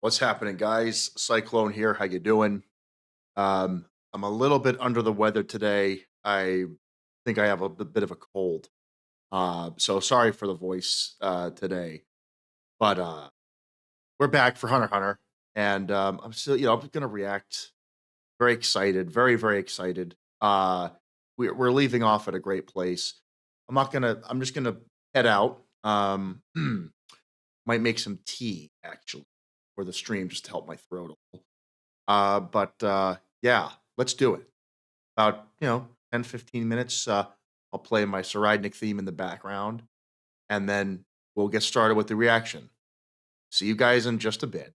What's happening, guys? Cyclone here. How you doing? I'm a little bit under the weather today. I think I have a bit of a cold. So sorry for the voice today. But we're back for Hunter x Hunter, and I'm still, I'm gonna react. Very excited. Very very excited. We're leaving off at a great place. I'm not gonna. I'm just gonna head out. Might make some tea actually for the stream just to help my throat a little. But yeah, let's do it. About 10, 15 minutes. I'll play my Saridnik theme in the background, and then we'll get started with the reaction. See you guys in just a bit.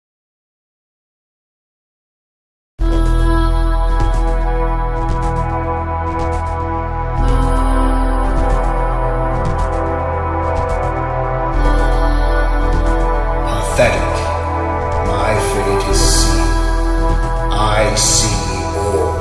Pathetic. My fate is seen. I see all.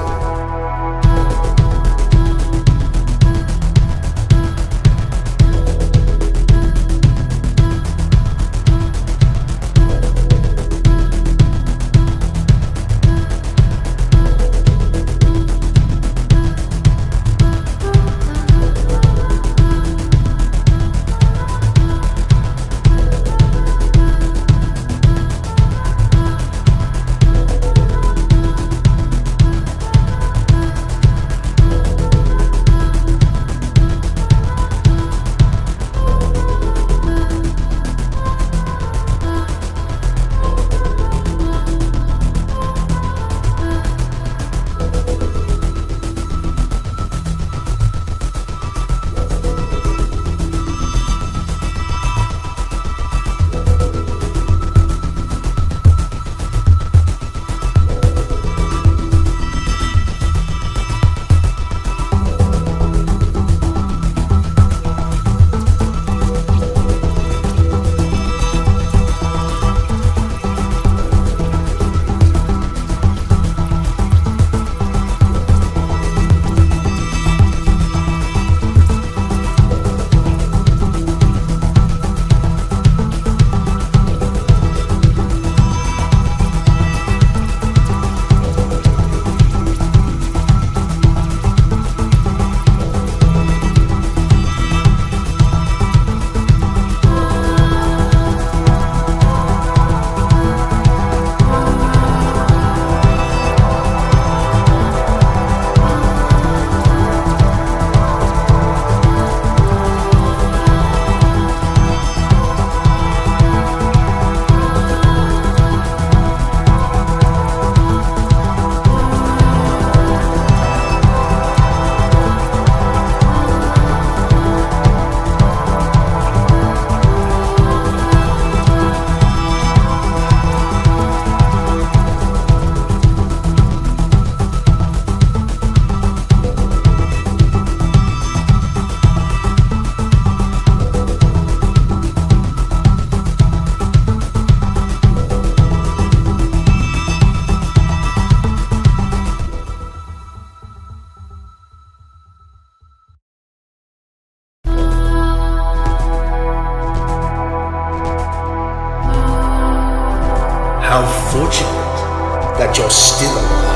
How fortunate that you're still alive.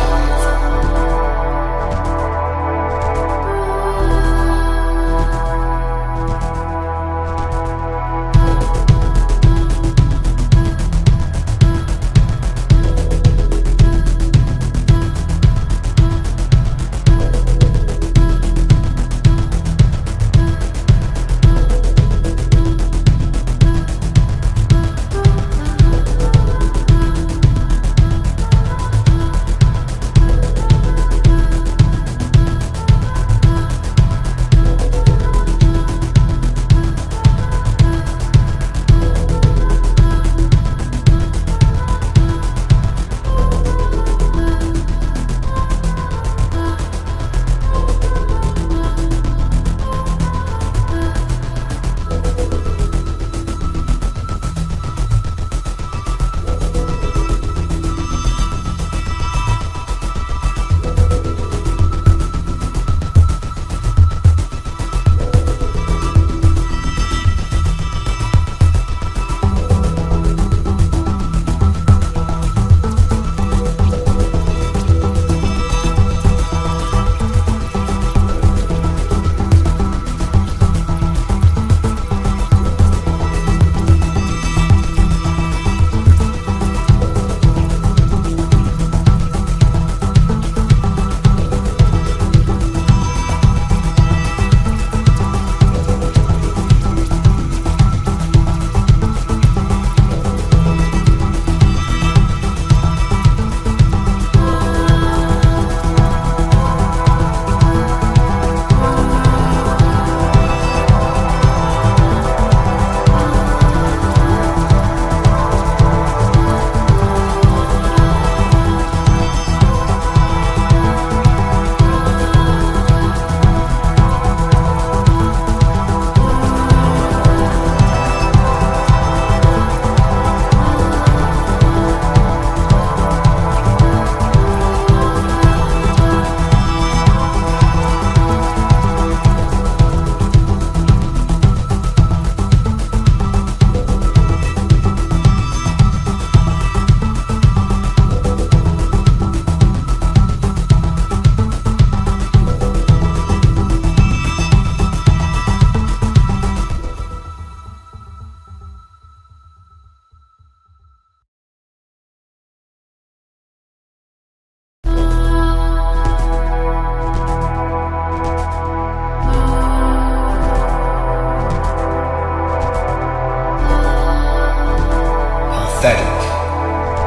pathetic.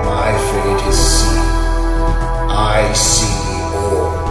My fate is see. I see all.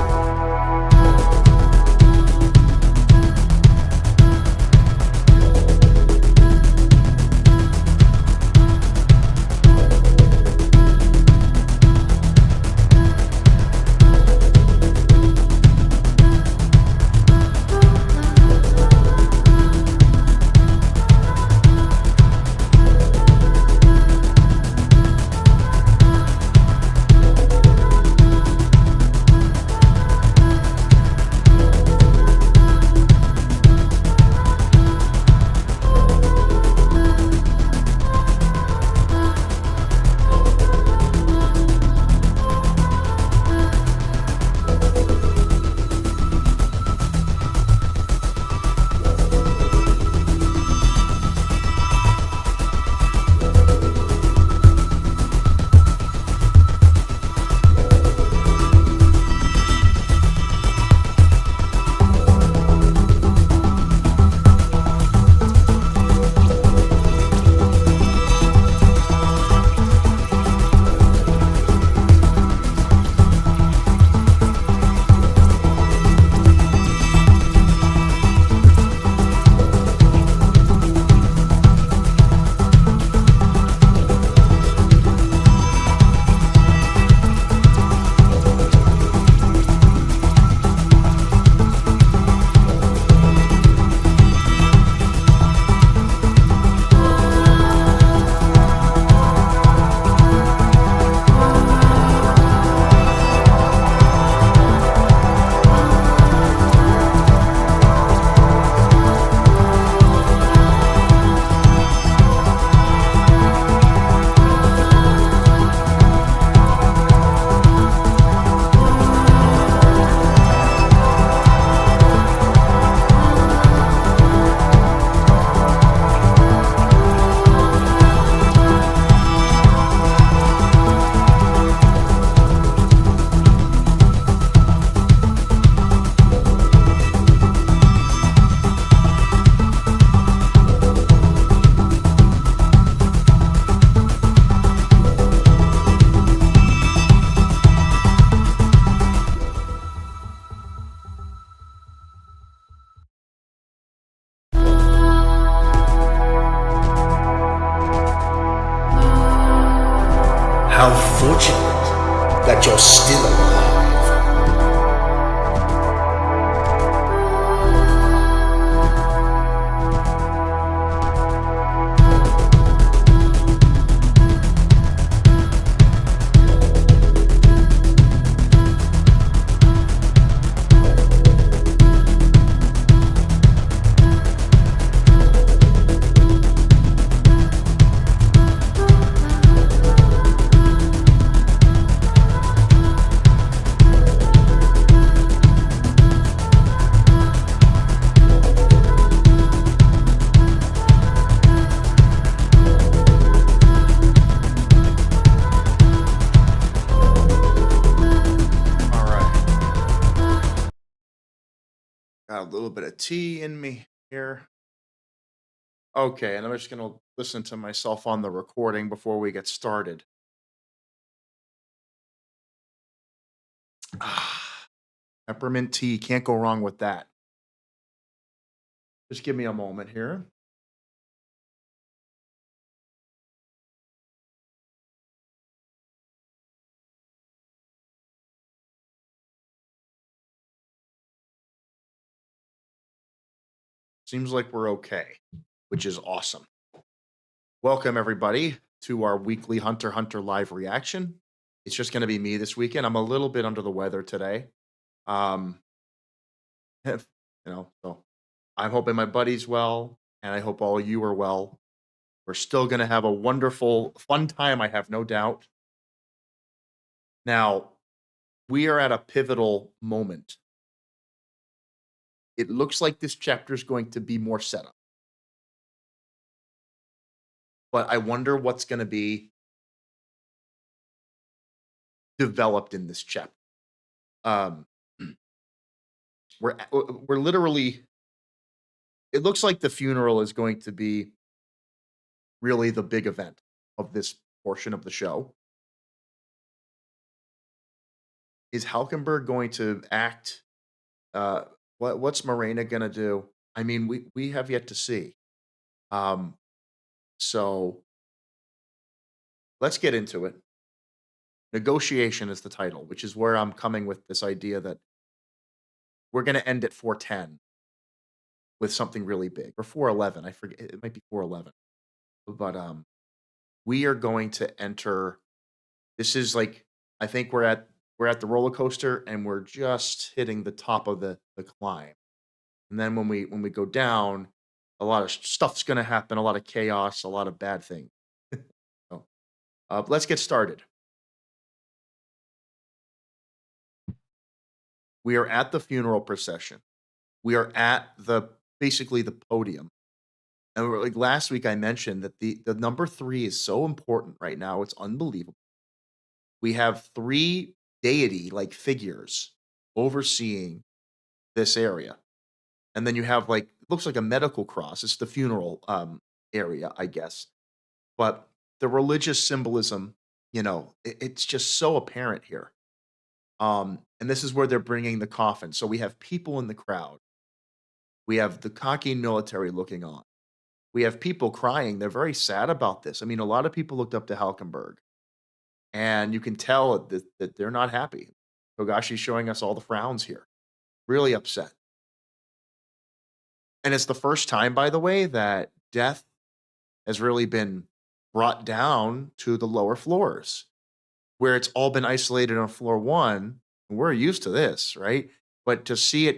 How fortunate that you're still alive. All right. Got a little bit of tea in me here. Okay, and I'm just going to listen to myself on the recording before we get started. Ah, peppermint tea. Can't go wrong with that. Just give me a moment here. Seems like we're okay, which is awesome. Welcome, everybody, to our weekly Hunter x Hunter live reaction. It's just going to be me this weekend. I'm a little bit under the weather today. Um, so I'm hoping my buddy's well, and I hope all you are well. We're still going to have a wonderful, fun time, I have no doubt. Now, we are at a pivotal moment. It looks like this chapter is going to be more setup, but I wonder what's going to be developed in this chapter. Um, we're literally. It looks like the funeral is going to be really the big event of this portion of the show. Is Halkenberg going to act? Uh, what's Morena gonna do? I mean, we have yet to see. Um, so let's get into it. Negotiation is the title, which is where I'm coming with this idea that we're gonna end at 410 with something really big, or 411. I forget. It might be 411. But we are going to enter. This is like, I think we're at the roller coaster and we're just hitting the top of the climb. And then when we go down, a lot of stuff's gonna happen, a lot of chaos, a lot of bad things. So, let's get started. We are at the funeral procession. We are at the basically the podium. And we're like last week I mentioned that the number 3 is so important right now. It's unbelievable. We have 3 deity like figures overseeing this area. And then you have like it looks like a medical cross. It's the funeral area, I guess. But the religious symbolism, it's just so apparent here. And this is where they're bringing the coffin. So we have people in the crowd. We have the cocky military looking on. We have people crying. They're very sad about this. I mean, a lot of people looked up to Halkenberg, and you can tell that they're not happy. Togashi's showing us all the frowns here. Really upset. And it's the first time, by the way, that death has really been brought down to the lower floors, where it's all been isolated on floor 1, and we're used to this, right? But to see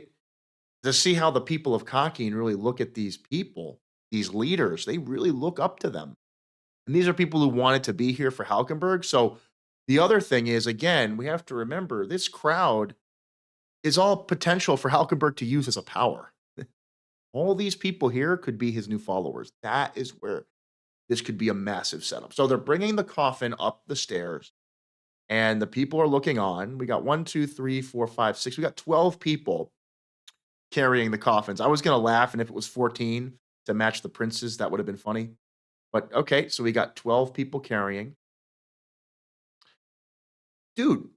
how the people of Kakin really look at these people, these leaders, they really look up to them. And these are people who wanted to be here for Halkenberg. So the other thing is, again, we have to remember this crowd is all potential for Halkenberg to use as a power. All these people here could be his new followers. That is where this could be a massive setup. So they're bringing the coffin up the stairs, and the people are looking on. We got one, two, three, four, five, six. We got 12 people carrying the coffins. I was gonna laugh, and if it was 14 to match the princes, that would have been funny. But okay, so we got 12 people carrying. Dude,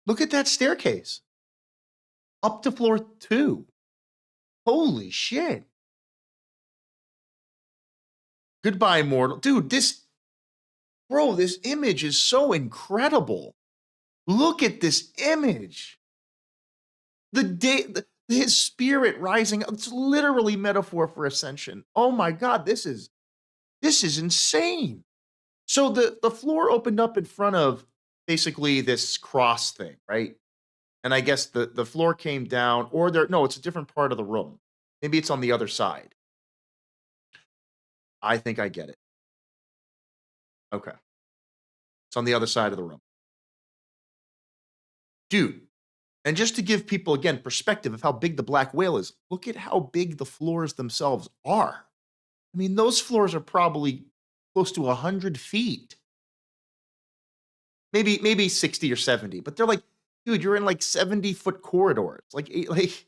look at that staircase up to floor 2. Holy shit. Goodbye, mortal. Dude, this image is so incredible. Look at this image. His spirit rising. It's literally metaphor for ascension. Oh my god, this is insane. So the floor opened up in front of basically this cross thing, right? And I guess the floor came down, or there no, it's a different part of the room. Maybe it's on the other side. I think I get it. Okay. It's on the other side of the room. Dude, and just to give people again perspective of how big the black whale is, look at how big the floors themselves are. I mean, those floors are probably close to 100 feet, maybe 60 or 70, but they're like, dude, you're in like 70-foot corridors. It-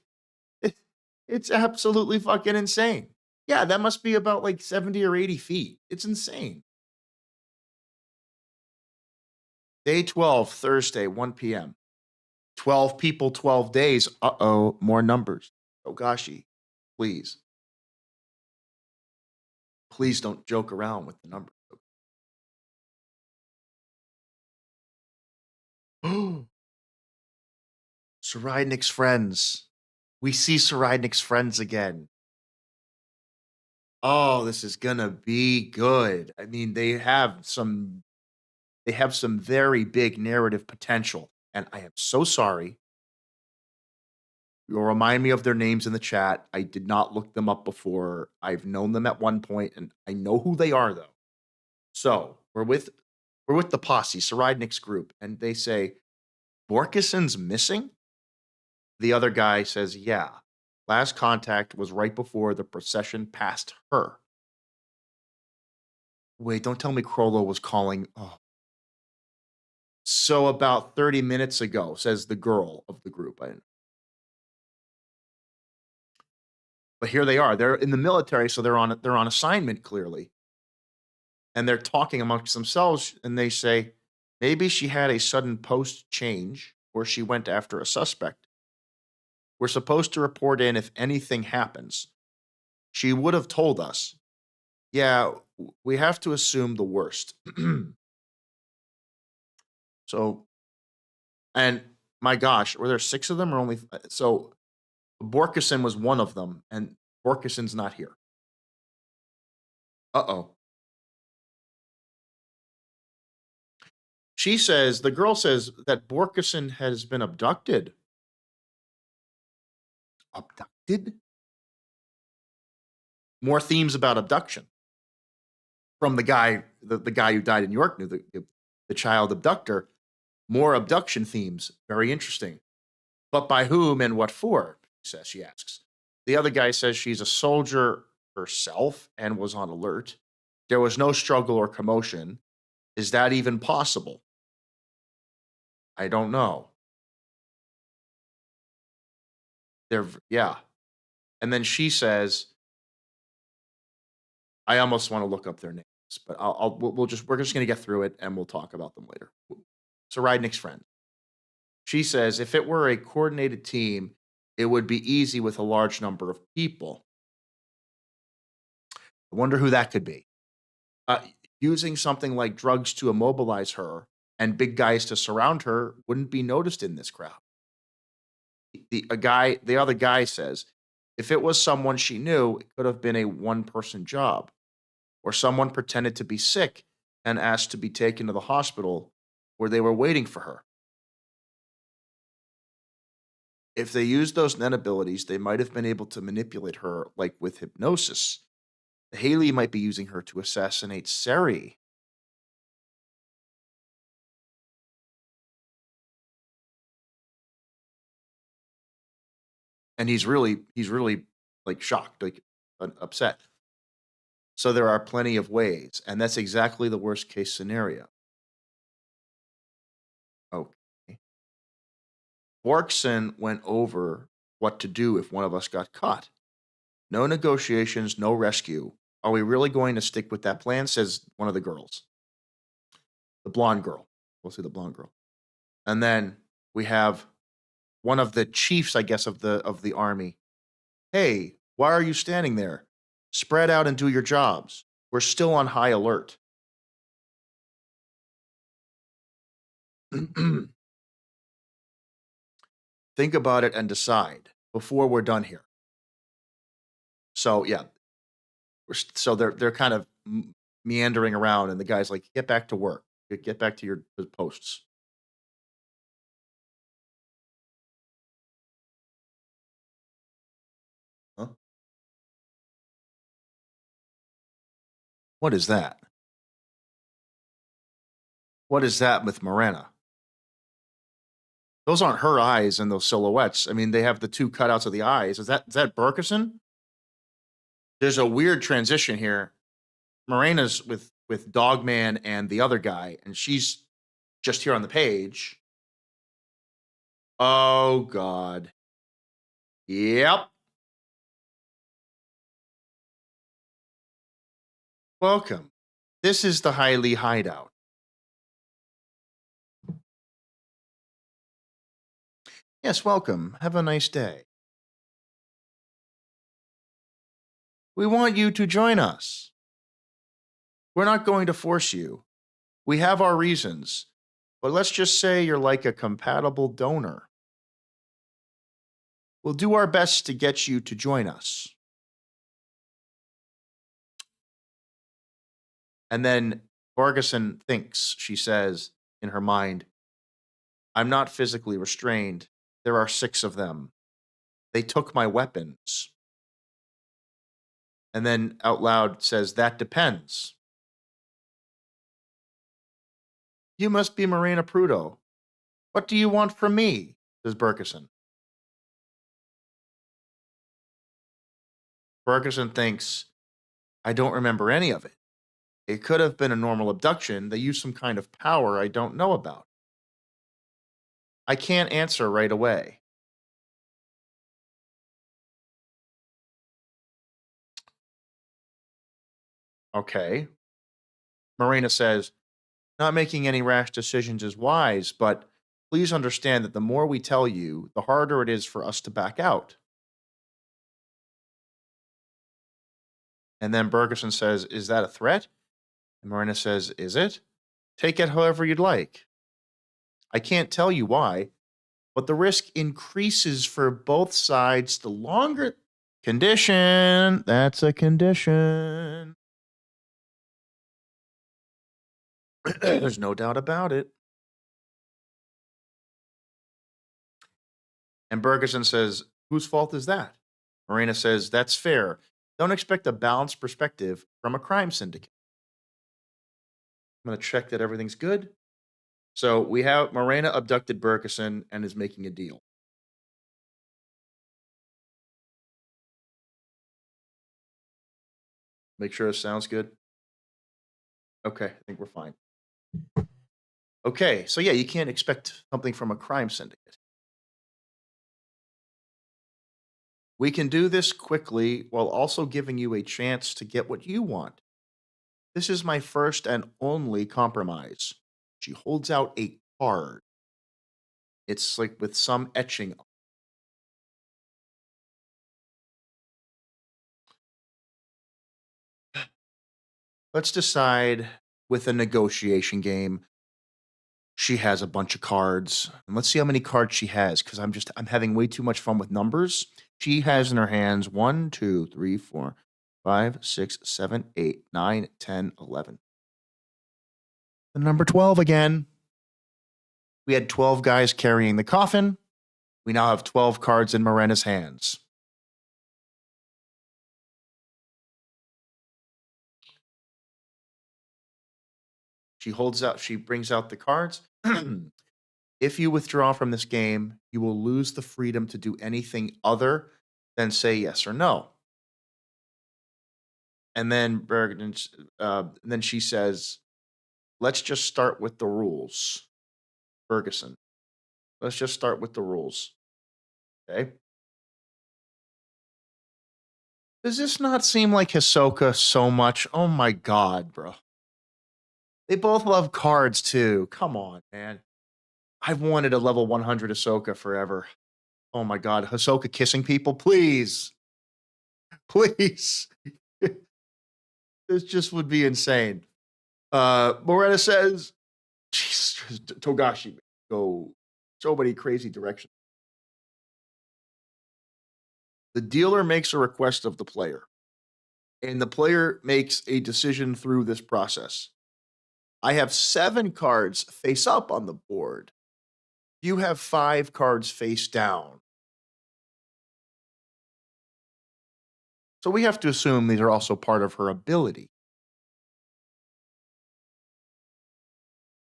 it's absolutely fucking insane. Yeah, that must be about like 70 or 80 feet. It's insane. Day 12, Thursday, 1 p.m. 12 people, 12 days. Uh-oh, more numbers. Ogashi, please, please don't joke around with the numbers. Saridnik's friends. We see Saridnik's friends again. Oh, this is gonna be good. I mean, they have some very big narrative potential, and I am so sorry. You'll remind me of their names in the chat. I did not look them up before. I've known them at one point, and I know who they are though. So we're with the posse, Saridnik's group, and they say, Borkeson's missing? The other guy says, yeah. Last contact was right before the procession passed her. Wait, don't tell me Crollo was calling. Oh. So about 30 minutes ago, says the girl of the group. But here they are. They're in the military, so they're on assignment clearly, and they're talking amongst themselves, and they say maybe she had a sudden post change, or she went after a suspect. We're supposed to report in if anything happens. She would have told us. Yeah, we have to assume the worst. So, and my gosh, were there six of them or only? So Borkison was one of them, and Borkison's not here. Uh-oh. She says, the girl says that Borkison has been abducted. Abducted? More themes about abduction from the guy who died in York, the child abductor. More abduction themes. Very interesting. But by whom and what for? She asks. The other guy says she's a soldier herself and was on alert. There was no struggle or commotion. Is that even possible? I don't know. Yeah. And then she says, I almost want to look up their names, but we're just going to get through it and we'll talk about them later. So Rydnick's friend. She says, if it were a coordinated team, it would be easy with a large number of people. I wonder who that could be. Uh, Using something like drugs to immobilize her and big guys to surround her wouldn't be noticed in this crowd. The other guy says, if it was someone she knew, it could have been a one-person job, or someone pretended to be sick and asked to be taken to the hospital where they were waiting for her. If they used those net abilities, they might have been able to manipulate her, like with hypnosis. Haley might be using her to assassinate Seri. And he's really like shocked, like upset. So there are plenty of ways, and that's exactly the worst case scenario. Okay. Borkson went over what to do if one of us got caught. No negotiations, no rescue. Are we really going to stick with that plan? Says one of the girls. The blonde girl. We'll see the blonde girl. And then we have one of the chiefs, I guess, of the army. Hey, why are you standing there? Spread out and do your jobs. We're still on high alert. Think about it and decide before we're done here. So yeah, so they're kind of meandering around, and the guy's like, "Get back to work. Get back to your posts." Huh? What is that? What is that with Morena? Those aren't her eyes in those silhouettes. I mean, they have the two cutouts of the eyes. Is that Berkeson? There's a weird transition here. Morena's with Dogman and the other guy, and she's just here on the page. Oh God. Yep. Welcome. This is the Highly Hideout. Yes, welcome. Have a nice day. We want you to join us. We're not going to force you. We have our reasons, but let's just say you're like a compatible donor. We'll do our best to get you to join us. And then Ferguson thinks, she says in her mind, I'm not physically restrained. There are 6 of them. They took my weapons. And then out loud says, that depends. You must be Morena Prudo. What do you want from me? Says Berkeson. Berkeson thinks, I don't remember any of it. It could have been a normal abduction. They used some kind of power I don't know about. I can't answer right away. Okay. Morena says, not making any rash decisions is wise, but please understand that the more we tell you, the harder it is for us to back out. And then Bergeson says, is that a threat? And Morena says, is it? Take it however you'd like. I can't tell you why, but the risk increases for both sides the longer. Condition. That's a condition. There's no doubt about it. And Bergeson says, whose fault is that? Morena says, that's fair. Don't expect a balanced perspective from a crime syndicate. I'm going to check that everything's good. So we have Morena abducted Bergeson and is making a deal. Make sure it sounds good. Okay, I think we're fine. Okay, so yeah, you can't expect something from a crime syndicate. We can do this quickly while also giving you a chance to get what you want. This is my first and only compromise. She holds out a card. It's like with some etching. Let's decide with a negotiation game. She has a bunch of cards. And let's see how many cards she has because I'm having way too much fun with numbers. She has in her hands 1, 2, 3, 4, 5, 6, 7, 8, 9, 10, 11. The number 12 again. We had 12 guys carrying the coffin. We now have 12 cards in Morena's hands. She brings out the cards. If you withdraw from this game, you will lose the freedom to do anything other than say yes or no. And then then she says, let's just start with the rules. Ferguson, let's just start with the rules. Okay. Does this not seem like Hisoka so much? Oh my God, bro. They both love cards too. Come on, man. I've wanted a level 100 Ahsoka forever. Oh my God. Hisoka kissing people, please. Please. This just would be insane. Morena says, Jesus, Togashi, go so many crazy directions. The dealer makes a request of the player, and the player makes a decision through this process. I have 7 cards face up on the board. You have 5 cards face down. So we have to assume these are also part of her ability.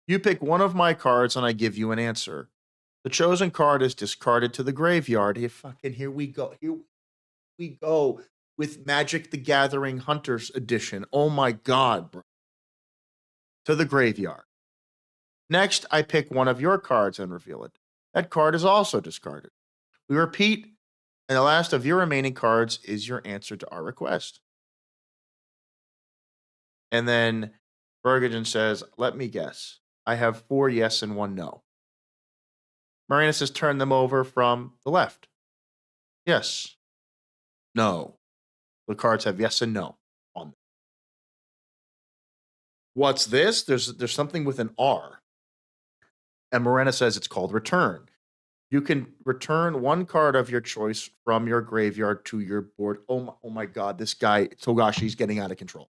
You pick one of my cards and I give you an answer. The chosen card is discarded to the graveyard. Here we go. Here we go with Magic the Gathering Hunters Edition. Oh my God, bro. To the graveyard. Next, I pick one of your cards and reveal it. That card is also discarded. We repeat, and the last of your remaining cards is your answer to our request. And then Bergen says, let me guess. I have 4 yes and 1 no. Morena says, turn them over from the left. Yes. No. The cards have yes and no on them. What's this? There's something with an R. And Morena says it's called return. You can return one card of your choice from your graveyard to your board. Oh my God, this guy, Togashi's getting out of control.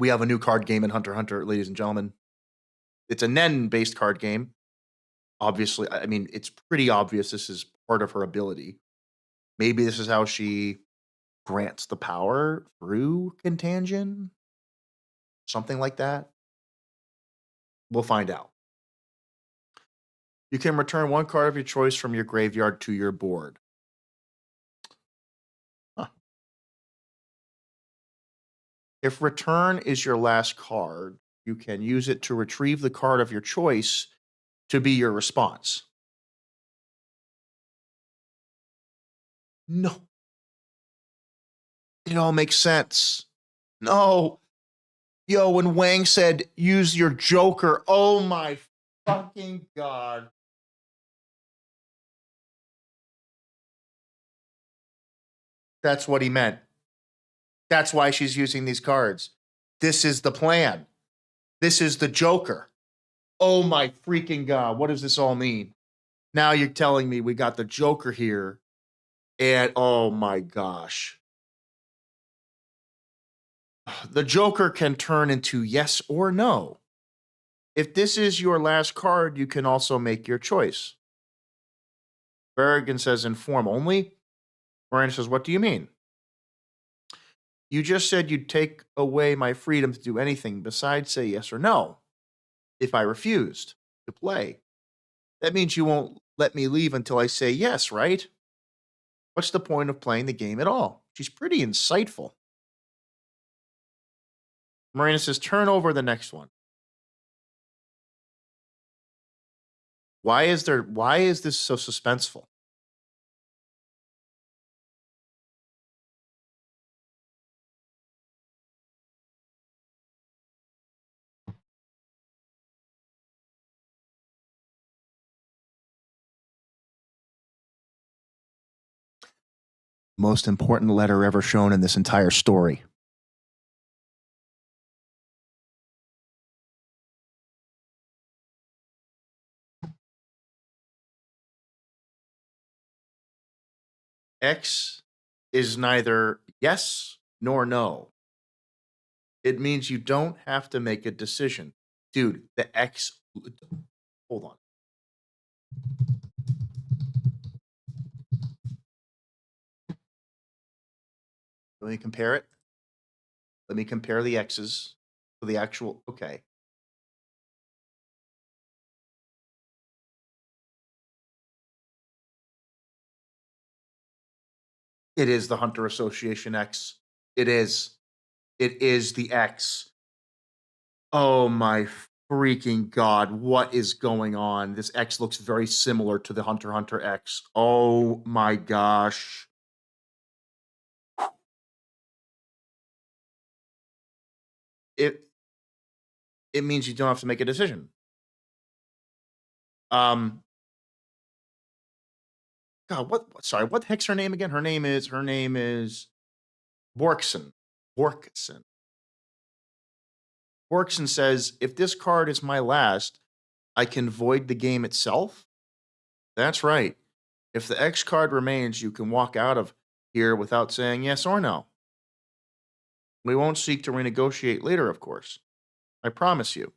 We have a new card game in Hunter x Hunter, ladies and gentlemen. It's a Nen-based card game. Obviously, I mean, it's pretty obvious this is part of her ability. Maybe this is how she grants the power through contagion. Something like that. We'll find out. You can return one card of your choice from your graveyard to your board. Huh. If return is your last card, you can use it to retrieve the card of your choice to be your response. No. it all makes sense. No. Yo, when Wang said, use your Joker, oh my fucking God. That's what he meant. That's why she's using these cards. This is the plan. This is the Joker. Oh my freaking God. What does this all mean? Now you're telling me we got the Joker here. And oh my gosh. The Joker can turn into yes or no. If this is your last card, you can also make your choice. Berrigan says inform only. Morena says, what do you mean? You just said you'd take away my freedom to do anything besides say yes or no if I refused to play. That means you won't let me leave until I say yes, right? What's the point of playing the game at all? She's pretty insightful. Morena says, turn over the next one. Why is this so suspenseful? Most important letter ever shown in this entire story. X is neither yes nor no. It means you don't have to make a decision. Dude, the X. Hold on. Let me compare it. Let me compare the X's to the actual. Okay. It is the Hunter Association X. It is. It is the X. Oh my freaking God. What is going on? This X looks very similar to the Hunter x Hunter X. Oh my gosh. It it means you don't have to make a decision. Um God, sorry, what the heck's her name again? Her name is Borkson. Borkson. Borkson says, if this card is my last, I can void the game itself. That's right. If the X card remains, you can walk out of here without saying yes or no. We won't seek to renegotiate later, of course. I promise you.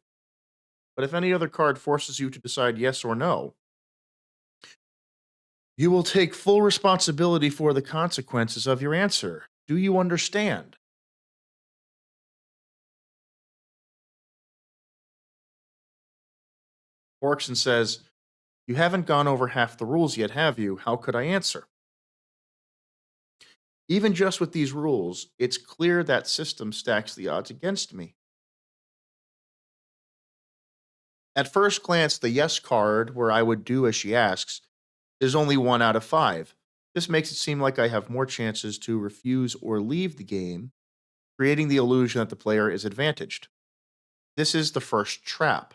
But if any other card forces you to decide yes or no, you will take full responsibility for the consequences of your answer. Do you understand? Orkson says, you haven't gone over half the rules yet, have you? How could I answer? Even just with these rules, it's clear that system stacks the odds against me. At first glance, the yes card, where I would do as she asks, is only 1 out of 5. This makes it seem like I have more chances to refuse or leave the game, creating the illusion that the player is advantaged. This is the first trap.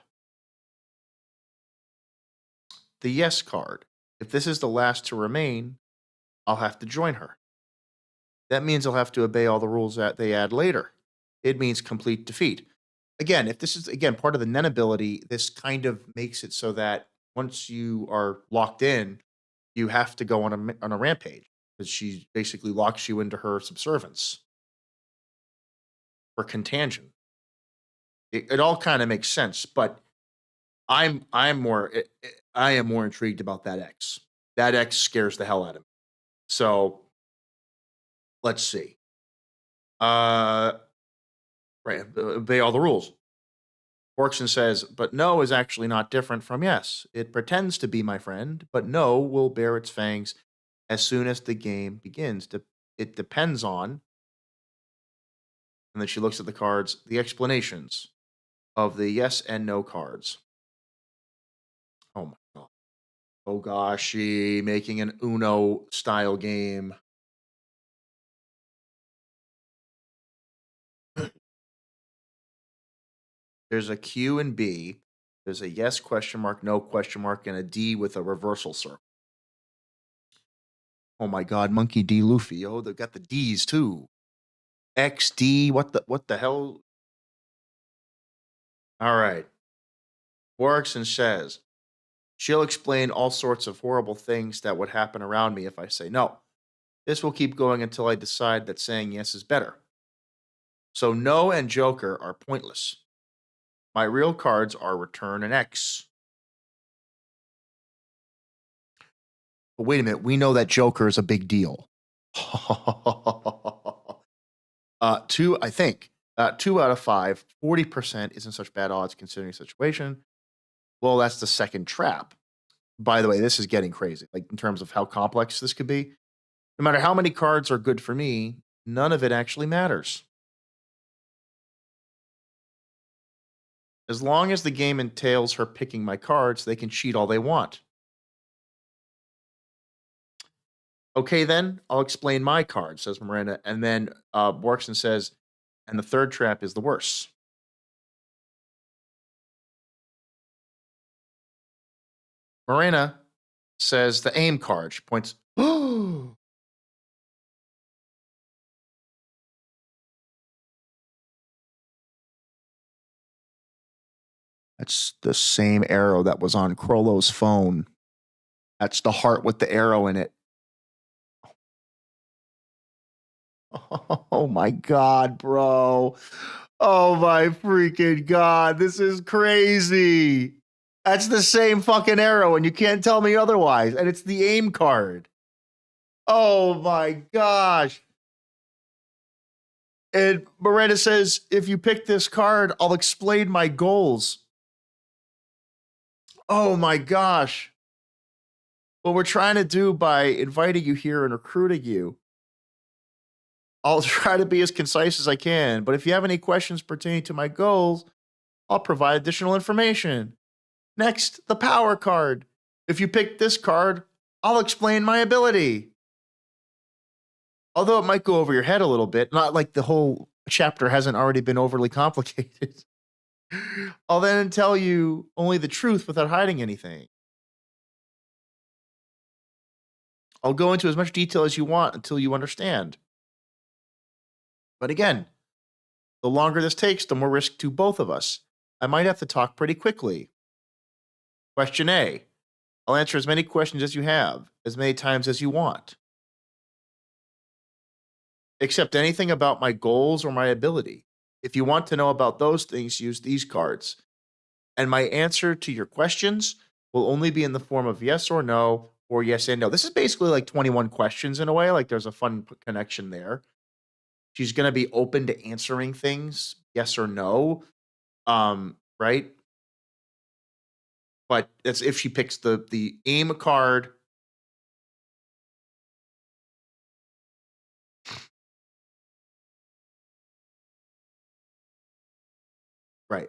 The yes card. If this is the last to remain, I'll have to join her. That means I'll have to obey all the rules that they add later. It means complete defeat. Again, if this is again part of the Nen ability, this kind of makes it so that once you are locked in, you have to go on a rampage because she basically locks you into her subservience or contagion. It all kind of makes sense, but I'm more I am more intrigued about that X. That X scares the hell out of me. So let's see. Uh, right, obey all the rules. Orkson says, but no is actually not different from yes. It pretends to be my friend, but no will bear its fangs as soon as the game begins. It depends on, and then she looks at the cards, the explanations of the yes and no cards. Oh my God. Oh gosh, she making an Uno style game. There's a Q and B. There's a yes question mark, no question mark, and a D with a reversal circle. Oh my God, Monkey D. Luffy. Oh, they got the D's too. XD. What the hell? All right. Works and says she'll explain all sorts of horrible things that would happen around me if I say no. This will keep going until I decide that saying yes is better. So no and Joker are pointless. My real cards are Return and X. But wait a minute, we know that Joker is a big deal. Two, I think. 2 out of 5, 40% isn't such bad odds considering the situation. Well, that's the second trap. By the way, this is getting crazy, like in terms of how complex this could be. No matter how many cards are good for me, none of it actually matters. As long as the game entails her picking my cards, they can cheat all they want. Okay, then I'll explain my card, says Morena, and then Borkson says, and the third trap is the worst. Morena says the aim card. She points. That's the same arrow that was on Krollo's phone. That's the heart with the arrow in it. Oh my God, bro. Oh my freaking God. This is crazy. That's the same fucking arrow, and you can't tell me otherwise. And it's the aim card. Oh my gosh. And Morena says, if you pick this card, I'll explain my goals. Oh my gosh. What we're trying to do by inviting you here and recruiting you, I'll try to be as concise as I can. But if you have any questions pertaining to my goals, I'll provide additional information. Next, the power card. If you pick this card, I'll explain my ability. Although it might go over your head a little bit, not like the whole chapter hasn't already been overly complicated. I'll then tell you only the truth without hiding anything. I'll go into as much detail as you want until you understand. But again, the longer this takes, the more risk to both of us. I might have to talk pretty quickly. Question A. I'll answer as many questions as you have, as many times as you want. Except anything about my goals or my ability. If you want to know about those things, use these cards. And my answer to your questions will only be in the form of yes or no, or yes and no. This is basically like 21 questions in a way. Like there's a fun connection there. She's going to be open to answering things, yes or no, right? But that's if she picks the aim card. Right.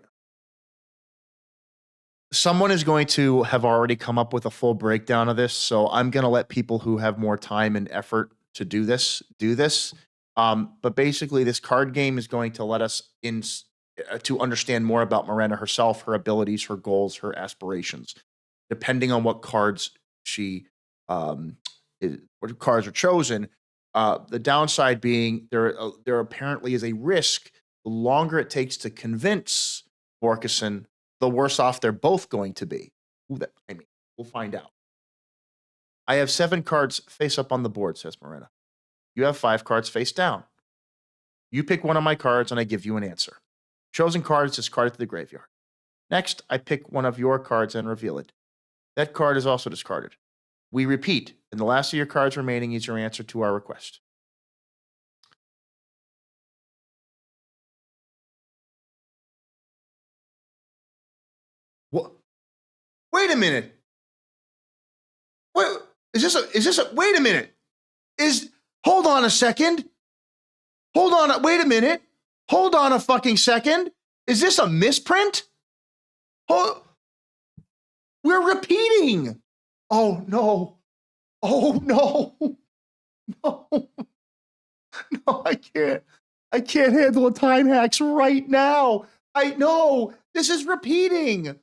Someone is going to have already come up with a full breakdown of this, so I'm going to let people who have more time and effort to do this. But basically, this card game is going to let us in to understand more about Morena herself, her abilities, her goals, her aspirations, depending on what cards she what cards are chosen. The downside being there apparently is a risk. The longer it takes to convince Borkison, the worse off they're both going to be. We'll find out. I have 7 cards face up on the board, says Morena. You have 5 cards face down. You pick one of my cards and I give you an answer. Chosen card is discarded to the graveyard. Next, I pick one of your cards and reveal it. That card is also discarded. We repeat, and the last of your cards remaining is your answer to our request. What? Wait a minute. Wait, wait a minute. Hold on a second. Wait a minute. Hold on a fucking second. Is this a misprint? We're repeating. Oh no. Oh no. No. No, I can't. I can't handle a time hacks right now. I know. This is repeating.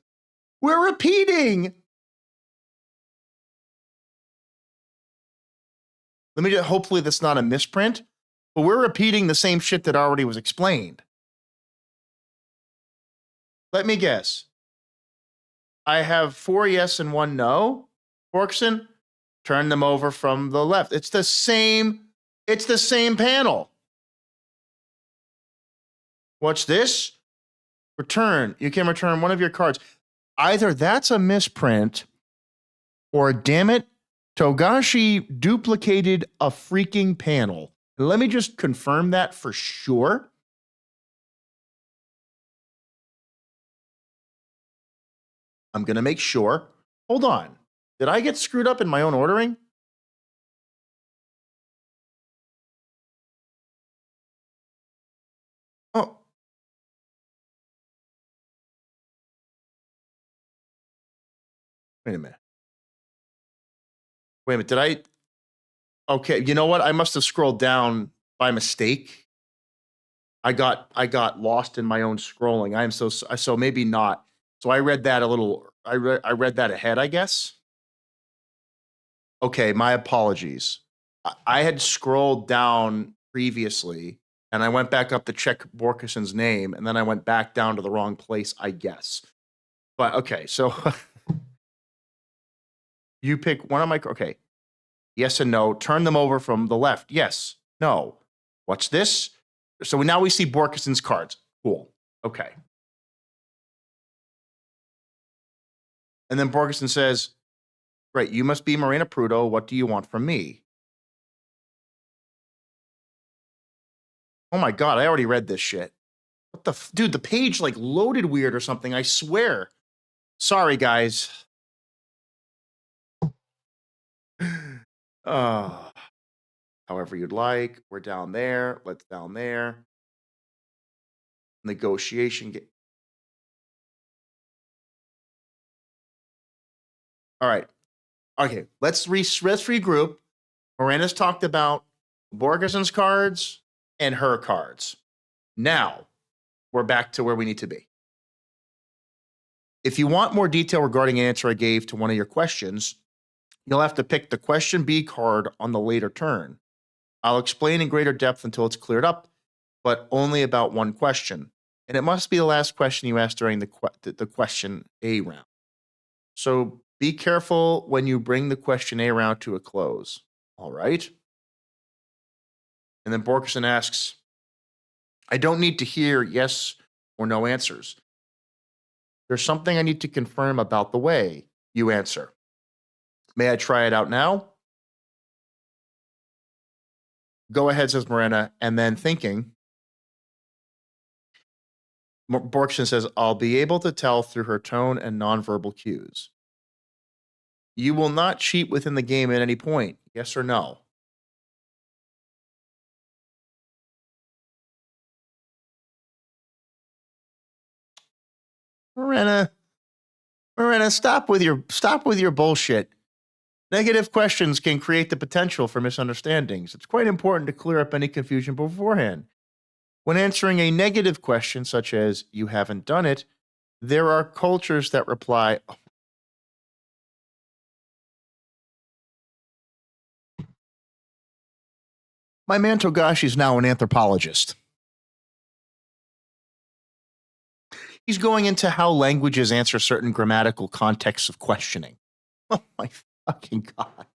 We're repeating. Let me just, hopefully that's not a misprint, but we're repeating the same shit that already was explained. Let me guess. I have 4 yes and 1 no. Borkson, turn them over from the left. It's the same panel. What's this? Return. You can return one of your cards. Either that's a misprint or, damn it, Togashi duplicated a freaking panel. Let me just confirm that for sure. I'm going to make sure. Hold on. Did I get screwed up in my own ordering? Oh. Wait a minute. Wait a minute. Did I? Okay. You know what? I must have scrolled down by mistake. I got lost in my own scrolling. I am so maybe not. So I read that a little. I read that ahead, I guess. Okay, my apologies. I had scrolled down previously, and I went back up to check Borkeson's name, and then I went back down to the wrong place, I guess. But okay, so you pick one of my. Okay, yes and no. Turn them over from the left. Yes, no. What's this? So now we see Borkeson's cards. Cool. Okay. And then Borgeson says, "Great, you must be Morena Prudo. What do you want from me?" Oh my God, I already read this shit. What the dude? The page like loaded weird or something. I swear. Sorry, guys. However you'd like. We're down there. Let's down there. Negotiation. All right. Okay. Let's regroup. Morena's talked about Borgeson's cards and her cards. Now we're back to where we need to be. If you want more detail regarding an answer I gave to one of your questions, you'll have to pick the question B card on the later turn. I'll explain in greater depth until it's cleared up, but only about one question. And it must be the last question you asked during the question A round. So be careful when you bring the question A round to a close. All right? And then Borkerson asks, I don't need to hear yes or no answers. There's something I need to confirm about the way you answer. May I try it out now? Go ahead, says Morena, and then thinking, Borkson says, I'll be able to tell through her tone and nonverbal cues. You will not cheat within the game at any point, yes or no? Morena, stop with your bullshit. Negative questions can create the potential for misunderstandings. It's quite important to clear up any confusion beforehand. When answering a negative question, such as, you haven't done it, there are cultures that reply, my man Togashi is now an anthropologist. He's going into how languages answer certain grammatical contexts of questioning. Oh my fucking God.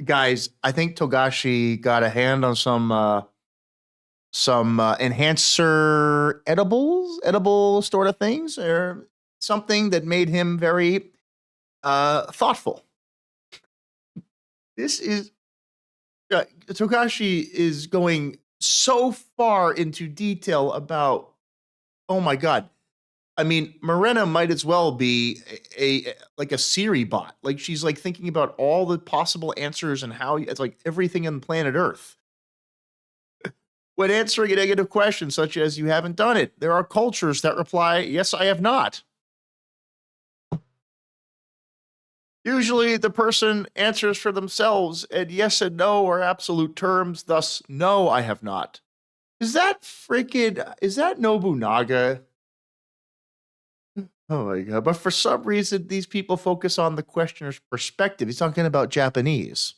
Guys, I think Togashi got a hand on some enhancer edible sort of things, or something that made him very thoughtful. This is Togashi is going so far into detail about, oh my God. I mean, Morena might as well be like a Siri bot. Like, she's like thinking about all the possible answers and how it's like everything on planet Earth. When answering a negative question, such as, you haven't done it, there are cultures that reply, yes, I have not. Usually the person answers for themselves, and yes and no are absolute terms, thus, no, I have not. is that Nobunaga? Oh my god. But for some reason, these people focus on the questioner's perspective. He's talking about Japanese.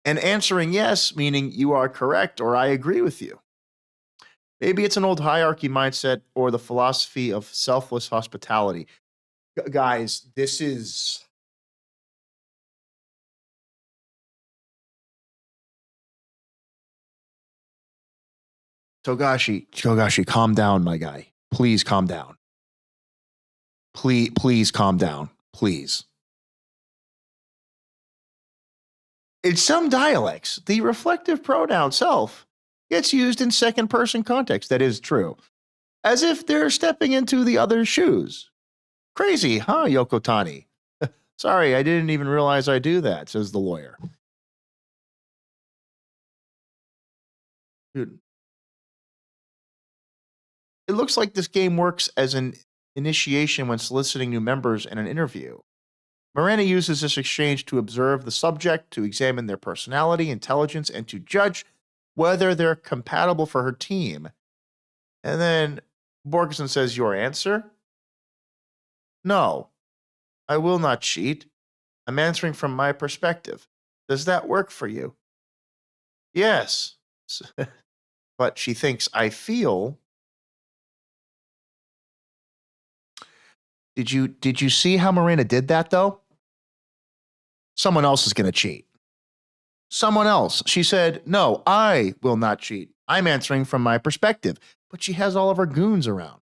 And answering yes, meaning you are correct or I agree with you. Maybe it's an old hierarchy mindset or the philosophy of selfless hospitality. Guys, this is. Togashi, calm down, my guy. Please calm down. Please calm down. Please. In some dialects, the reflective pronoun self gets used in second person context. That is true. As if they're stepping into the other's shoes. Crazy, huh, Yokotani? Sorry, I didn't even realize I do that, says the lawyer. Dude. It looks like this game works as an initiation when soliciting new members in an interview. Morena uses this exchange to observe the subject, to examine their personality, intelligence, and to judge whether they're compatible for her team. And then Borgeson says, your answer? No, I will not cheat. I'm answering from my perspective. Does that work for you? Yes. But she thinks I feel. Did you see how Morena did that though? Someone else is going to cheat. Someone else. She said, "No, I will not cheat. I'm answering from my perspective." But she has all of her goons around.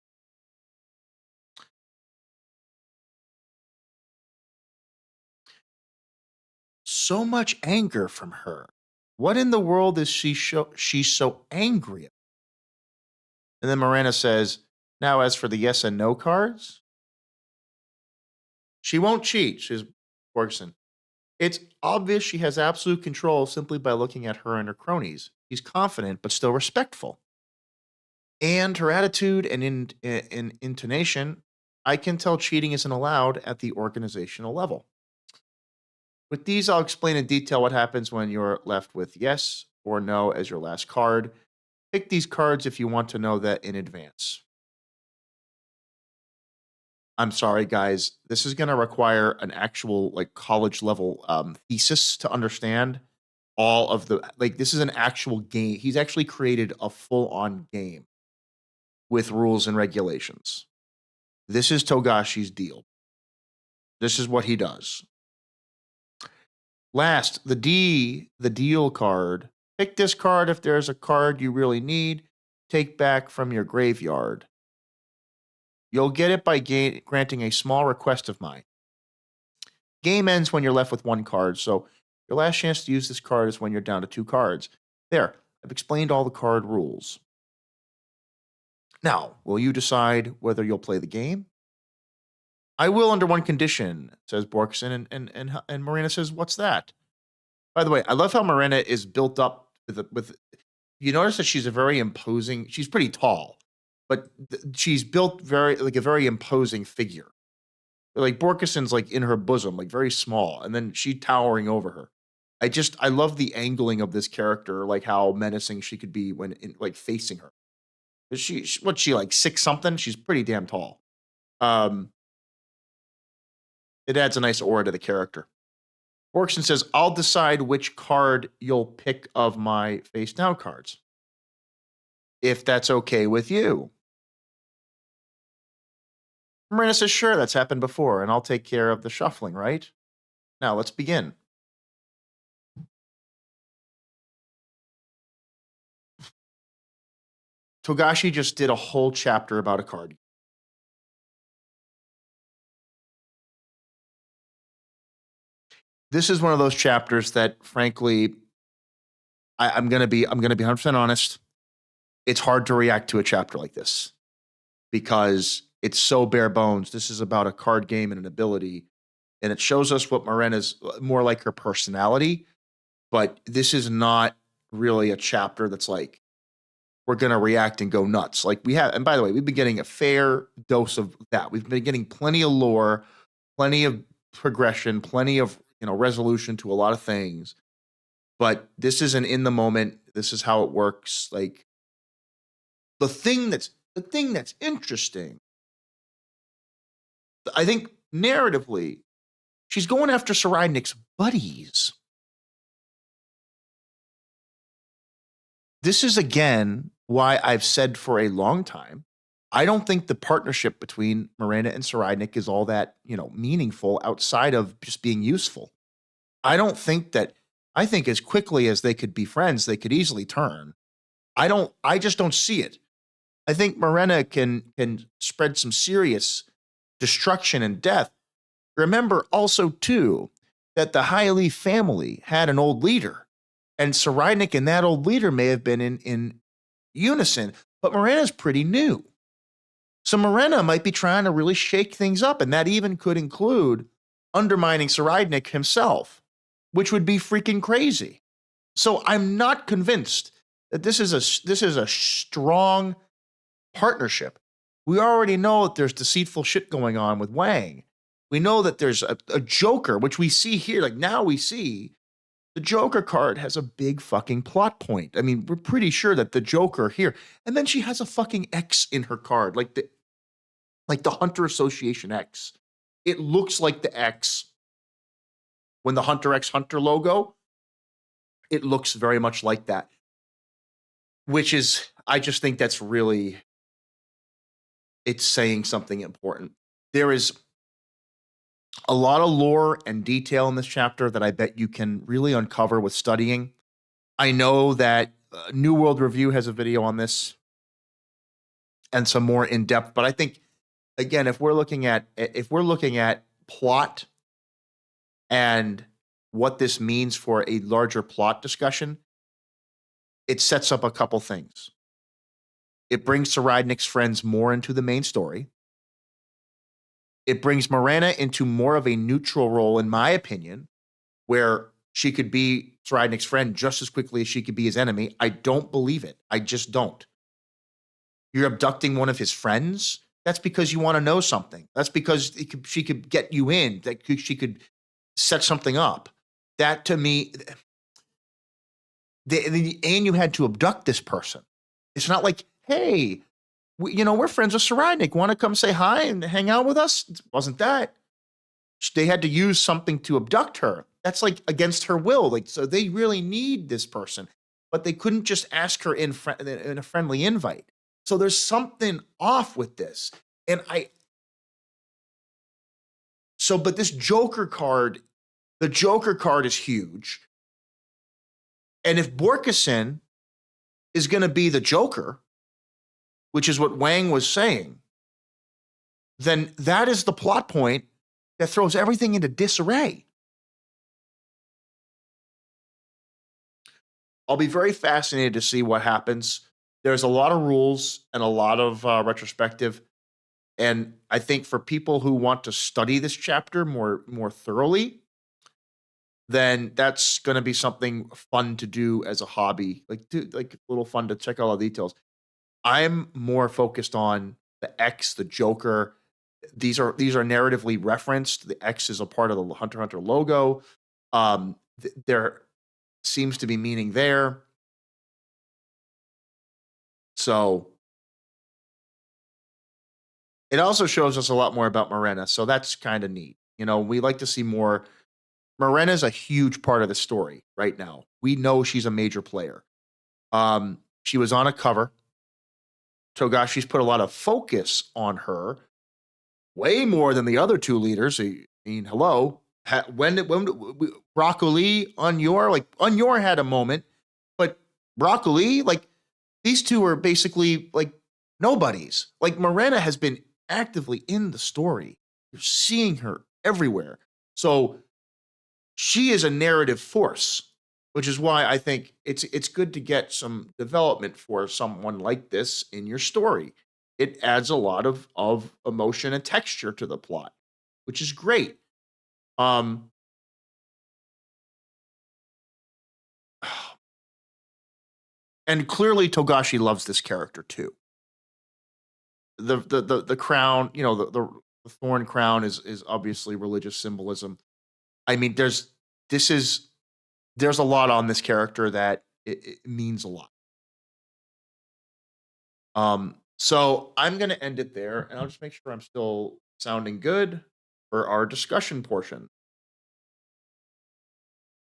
So much anger from her. What in the world is she's so angry at? And then Morena says, "Now as for the yes and no cards, she won't cheat," says Borgson. It's obvious she has absolute control simply by looking at her and her cronies. She's confident but still respectful. And her attitude and in intonation, I can tell cheating isn't allowed at the organizational level. With these, I'll explain in detail what happens when you're left with yes or no as your last card. Pick these cards if you want to know that in advance. I'm sorry, guys. This is going to require an actual like college level thesis to understand all of the like. This is an actual game. He's actually created a full on game with rules and regulations. This is Togashi's deal. This is what he does. Last, the deal card. Pick this card if there's a card you really need. Take back from your graveyard. You'll get it by granting a small request of mine. Game ends when you're left with one card, so your last chance to use this card is when you're down to 2 cards. There, I've explained all the card rules. Now, will you decide whether you'll play the game? I will under one condition, says Borkson, and Morena says, what's that? By the way, I love how Morena is built up with you notice that she's a very imposing, she's pretty tall, but she's built very like a very imposing figure. Like Borkeson's like in her bosom, like very small, and then she towering over her. I love the angling of this character, like how menacing she could be when like facing her. What's she like 6 something? She's pretty damn tall. It adds a nice aura to the character. Borkson says, I'll decide which card you'll pick of my face down cards. If that's okay with you. Morena says, sure, that's happened before, and I'll take care of the shuffling, right? Now, let's begin. Togashi just did a whole chapter about a card. This is one of those chapters that, frankly, I'm gonna be 100% honest. It's hard to react to a chapter like this because it's so bare bones. This is about a card game and an ability, and it shows us what Morena's more like her personality. But this is not really a chapter that's like we're gonna react and go nuts. Like we have, and by the way, we've been getting a fair dose of that. We've been getting plenty of lore, plenty of progression, plenty of resolution to a lot of things. But this isn't in the moment. This is how it works. Like the thing that's interesting, I think narratively, she's going after Saradnik's buddies. This is again why I've said for a long time, I don't think the partnership between Morena and Saradnik is all that, meaningful outside of just being useful. I don't think that I think as quickly as they could be friends, they could easily turn. I just don't see it. I think Morena can spread some serious destruction and death. Remember also too that the Haile family had an old leader, and Saradnik and that old leader may have been in unison, but Morena's pretty new. So Morena might be trying to really shake things up, and that even could include undermining Saradnik himself, which would be freaking crazy. So I'm not convinced that this is a strong partnership. We already know that there's deceitful shit going on with Wang. We know that there's a Joker, which we see here. Like now we see the Joker card has a big fucking plot point. I mean, we're pretty sure that the Joker here, and then she has a fucking X in her card, like the Hunter Association X. It looks like the X when the Hunter X Hunter logo. It looks very much like that, which is I just think that's really it's saying something important. There is a lot of lore and detail in this chapter that I bet you can really uncover with studying. I know that New World Review has a video on this and some more in depth, but I think again, if we're looking at plot and what this means for a larger plot discussion, it sets up a couple things. It brings Saradnik's friends more into the main story. It brings Morena into more of a neutral role, in my opinion, where she could be Saradnik's friend just as quickly as she could be his enemy. I don't believe it. I just don't. You're abducting one of his friends. That's because you want to know something. That's because she could get you in. She could set something up. That to me, and you had to abduct this person. It's not like, hey, we're friends with Saradnik. Want to come say hi and hang out with us? It wasn't that. They had to use something to abduct her. That's like against her will. Like, so they really need this person, but they couldn't just ask her in a friendly invite. So there's something off with this. But this Joker card, the Joker card is huge. And if Borkeson is going to be the Joker, which is what Wang was saying, then that is the plot point that throws everything into disarray. I'll be very fascinated to see what happens. There's a lot of rules and a lot of retrospective. And I think for people who want to study this chapter more thoroughly, then that's going to be something fun to do as a hobby, like a little fun to check out all the details. I'm more focused on the X, the Joker. These are narratively referenced. The X is a part of the Hunter x Hunter logo. There seems to be meaning there. So it also shows us a lot more about Morena. So that's kind of neat. We like to see more. Morena's a huge part of the story right now. We know she's a major player. She was on a cover. Togashi's put a lot of focus on her, way more than the other two leaders. I mean, hello. When Broccoli, Unyor had a moment, but Broccoli, like these two are basically like nobodies. Like Morena has been actively in the story. You're seeing her everywhere. So she is a narrative force, which is why I think it's good to get some development for someone like this in your story. It adds a lot of emotion and texture to the plot, which is great. And clearly Togashi loves this character too. The crown, the thorn crown is obviously religious symbolism. I mean, this is there's a lot on this character that it means a lot. So I'm gonna end it there, and I'll just make sure I'm still sounding good for our discussion portion.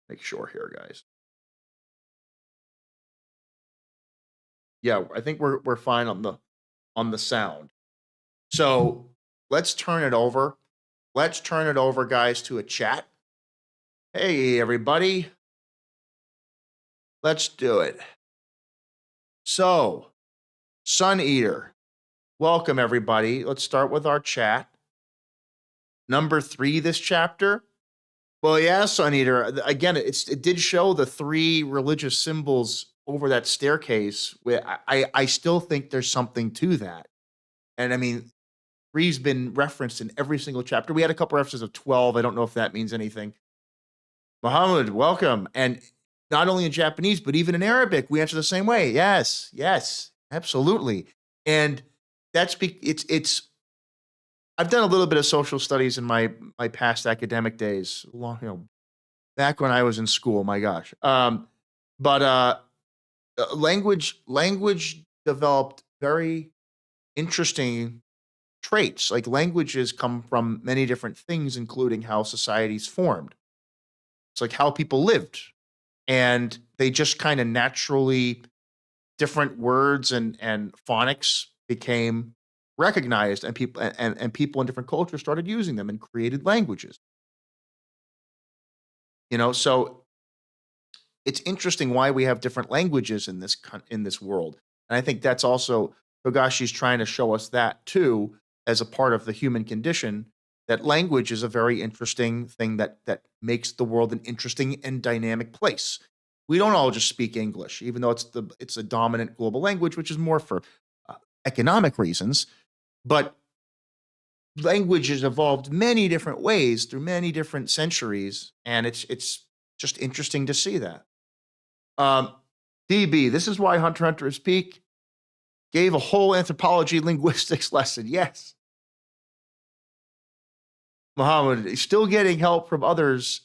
Make sure here, guys. Yeah, I think we're fine on the sound. So let's turn it over. Let's turn it over, guys, to a chat. Hey, everybody. Let's do it. So, Sun Eater, welcome, everybody. Let's start with our chat. Number 3 this chapter. Well, yeah, Sun Eater. Again, it did show the 3 religious symbols over that staircase. I still think there's something to that. And I mean, three's been referenced in every single chapter. We had a couple references of 12. I don't know if that means anything. Muhammad, welcome. And not only in Japanese, but even in Arabic, we answer the same way. Yes, yes, absolutely. And it's I've done a little bit of social studies in my past academic days, back when I was in school, my gosh. But language developed very interesting traits. Like languages come from many different things, including how societies formed. It's like how people lived, and they just kind of naturally different words and phonics became recognized, and people in different cultures started using them and created languages. So it's interesting why we have different languages in this world, and I think that's also Togashi's trying to show us that too, as a part of the human condition. That language is a very interesting thing that makes the world an interesting and dynamic place. We don't all just speak English, even though it's a dominant global language, which is more for economic reasons. But language has evolved many different ways through many different centuries, and it's just interesting to see that. Um, DB, this is why Hunter x Hunter is peak. Gave a whole anthropology linguistics lesson. Yes. Muhammad is still getting help from others.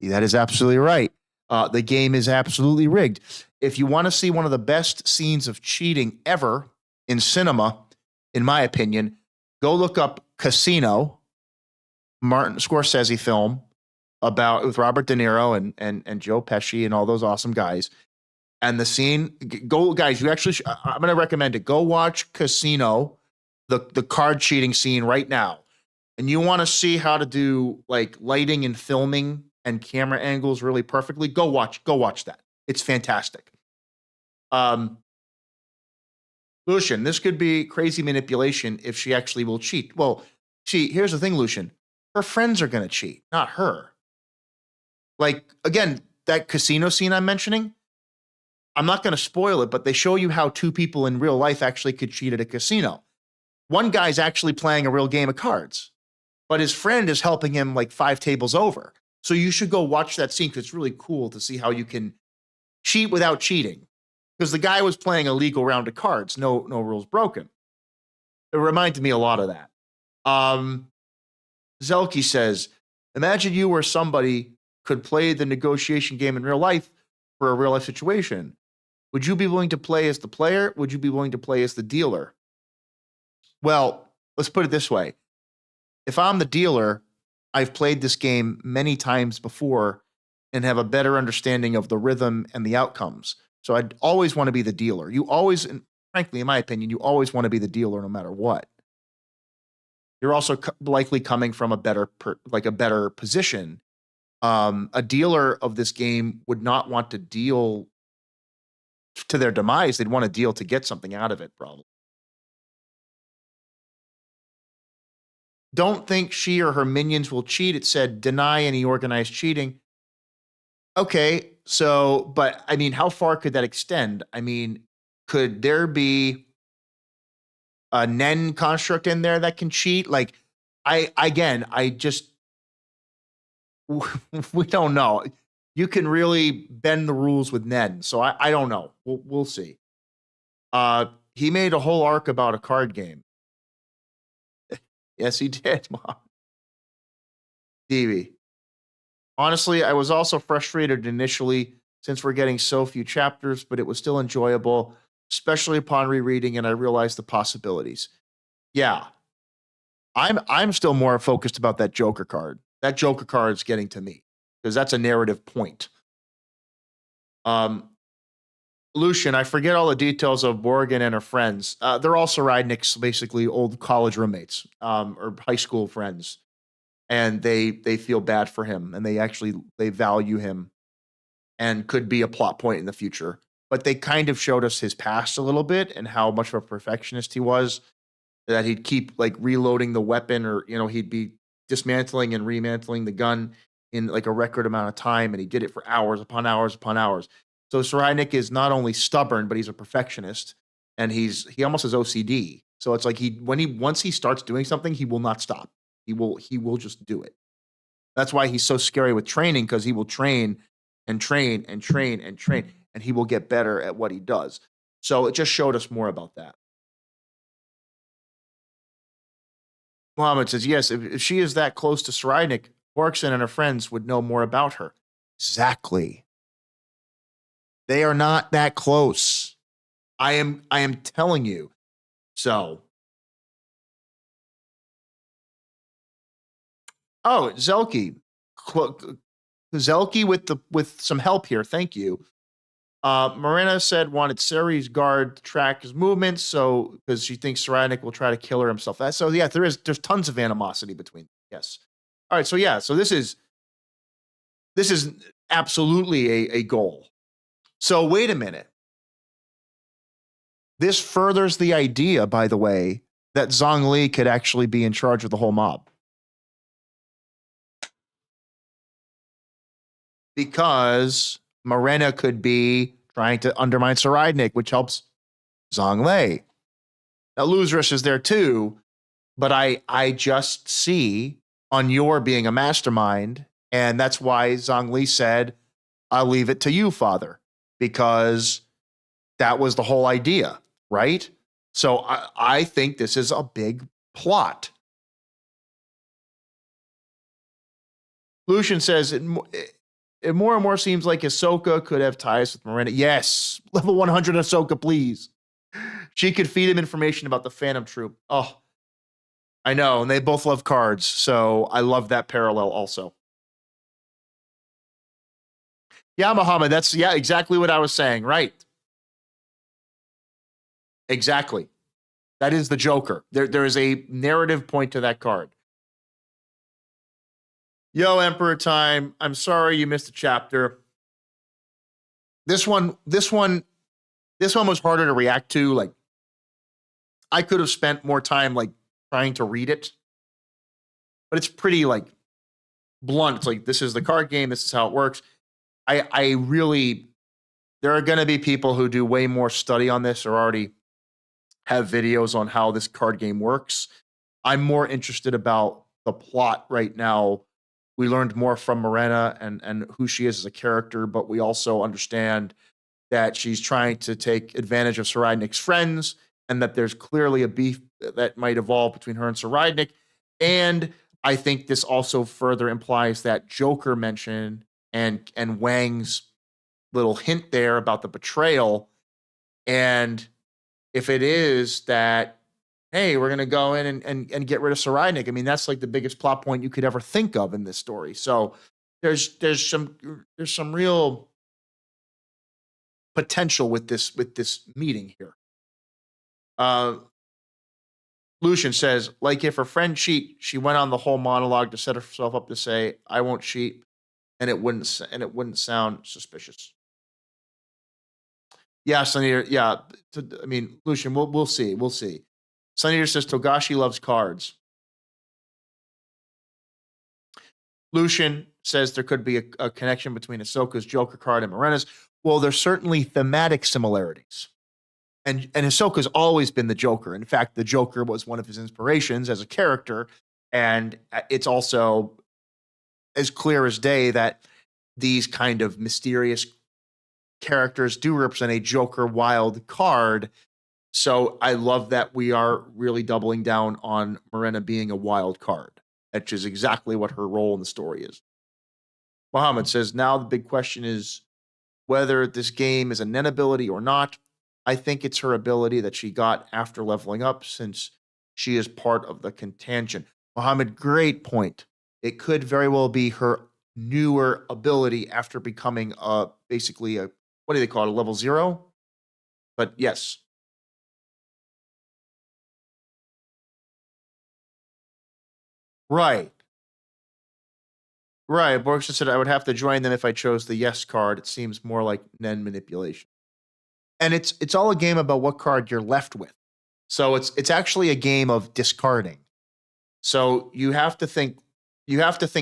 That is absolutely right. The game is absolutely rigged. If you want to see one of the best scenes of cheating ever in cinema, in my opinion, go look up Casino, Martin Scorsese film about with Robert De Niro and Joe Pesci and all those awesome guys. And the scene, go guys, you actually, I'm going to recommend it. Go watch Casino, the card cheating scene right now. And you want to see how to do like lighting and filming and camera angles really perfectly, go watch that. It's fantastic. Lucian, this could be crazy manipulation if she actually will cheat. Well, here's the thing, Lucian. Her friends are going to cheat, not her. Like, again, that casino scene I'm mentioning, I'm not going to spoil it, but they show you how 2 people in real life actually could cheat at a casino. One guy's actually playing a real game of cards, but his friend is helping him like 5 tables over. So you should go watch that scene because it's really cool to see how you can cheat without cheating. Because the guy was playing a legal round of cards, no rules broken. It reminded me a lot of that. Zelky says, imagine you or somebody could play the negotiation game in real life for a real life situation. Would you be willing to play as the player? Would you be willing to play as the dealer? Well, let's put it this way. If I'm the dealer, I've played this game many times before and have a better understanding of the rhythm and the outcomes. So I'd always want to be the dealer. You always, and frankly, in my opinion, you always want to be the dealer no matter what. You're also likely coming from a better position. A dealer of this game would not want to deal to their demise. They'd want to deal to get something out of it, probably. Don't think she or her minions will cheat. It said deny any organized cheating. Okay, so, but I mean, how far could that extend? I mean, could there be a Nen construct in there that can cheat? Like, I just, we don't know. You can really bend the rules with Nen, so I don't know. We'll see. He made a whole arc about a card game. Yes, he did, Mom. Stevie. Honestly, I was also frustrated initially since we're getting so few chapters, but it was still enjoyable, especially upon rereading and I realized the possibilities. Yeah, I'm still more focused about that Joker card. That Joker card is getting to me because that's a narrative point. Um, Lucian, I forget all the details of Morgan and her friends. They're all Saradnik's basically old college roommates or high school friends, and they feel bad for him, and they value him, and could be a plot point in the future. But they kind of showed us his past a little bit and how much of a perfectionist he was, that he'd keep like reloading the weapon, or he'd be dismantling and remantling the gun in like a record amount of time, and he did it for hours upon hours upon hours. So Saraynik is not only stubborn, but he's a perfectionist, and he almost has OCD. So it's like once he starts doing something, he will not stop. He will just do it. That's why he's so scary with training, because he will train and train and train and train, and he will get better at what he does. So it just showed us more about that. Muhammad says, yes, if she is that close to Saraynik, Orkson and her friends would know more about her. Exactly. They are not that close. I am telling you. So, oh, Zelky. Zelky with some help here. Thank you. Morena said wanted Ceri's guard to track his movements, so because she thinks Saraynik will try to kill her himself. So yeah, there's tons of animosity between them. Yes. All right, so yeah, so this is absolutely a goal. So wait a minute. This furthers the idea, by the way, that Zhong Li could actually be in charge of the whole mob. Because Morena could be trying to undermine Saraynik, which helps Zhong Li. Now, Luzrus is there too, but I just see on your being a mastermind, and that's why Zhong Li said, I'll leave it to you, Father, because that was the whole idea, right? So I think this is a big plot. Lucian says it more and more seems like Ahsoka could have ties with Morena. Yes, level 100 Ahsoka, please. She could feed him information about the Phantom Troop. Oh, I know, and they both love cards, so I love that parallel also. Yeah, Muhammad, that's exactly what I was saying. Right. Exactly. That is the Joker. There is a narrative point to that card. Yo, Emperor Time. I'm sorry you missed a chapter. This one, this one, this one was harder to react to. Like, I could have spent more time like trying to read it, but it's pretty like blunt. It's like, this is the card game. This is how it works. I really, there are going to be people who do way more study on this or already have videos on how this card game works. I'm more interested about the plot right now. We learned more from Morena and who she is as a character, but we also understand that she's trying to take advantage of Saraynik's friends, and that there's clearly a beef that might evolve between her and Saraynik. And I think this also further implies that Joker mention and Wang's little hint there about the betrayal. And if it is that, hey, we're gonna go in and get rid of Saraynik, I mean, that's like the biggest plot point you could ever think of in this story. So there's some real potential with this meeting here. Uh, Lucian says, like if her friend cheat, she went on the whole monologue to set herself up to say, "I won't cheat," and it wouldn't sound suspicious. Yeah, Sunny. Yeah, I mean, Lucian, we'll see, we'll see. Sunny says Togashi loves cards. Lucian says there could be a connection between Ahsoka's Joker card and Morena's. Well, there's certainly thematic similarities. And Ahsoka's always been the Joker. In fact, the Joker was one of his inspirations as a character, and it's also as clear as day that these kind of mysterious characters do represent a Joker wild card. So I love that we are really doubling down on Morena being a wild card, which is exactly what her role in the story is. Muhammad says, now the big question is whether this game is a Nen ability or not. I think it's her ability that she got after leveling up since she is part of the contention. Muhammad, great point. It could very well be her newer ability after becoming basically a, what do they call it, a level 0? But yes. Right. Right. Borg just said I would have to join them if I chose the yes card. It seems more like Nen manipulation. And it's all a game about what card you're left with. So it's actually a game of discarding. So you have to think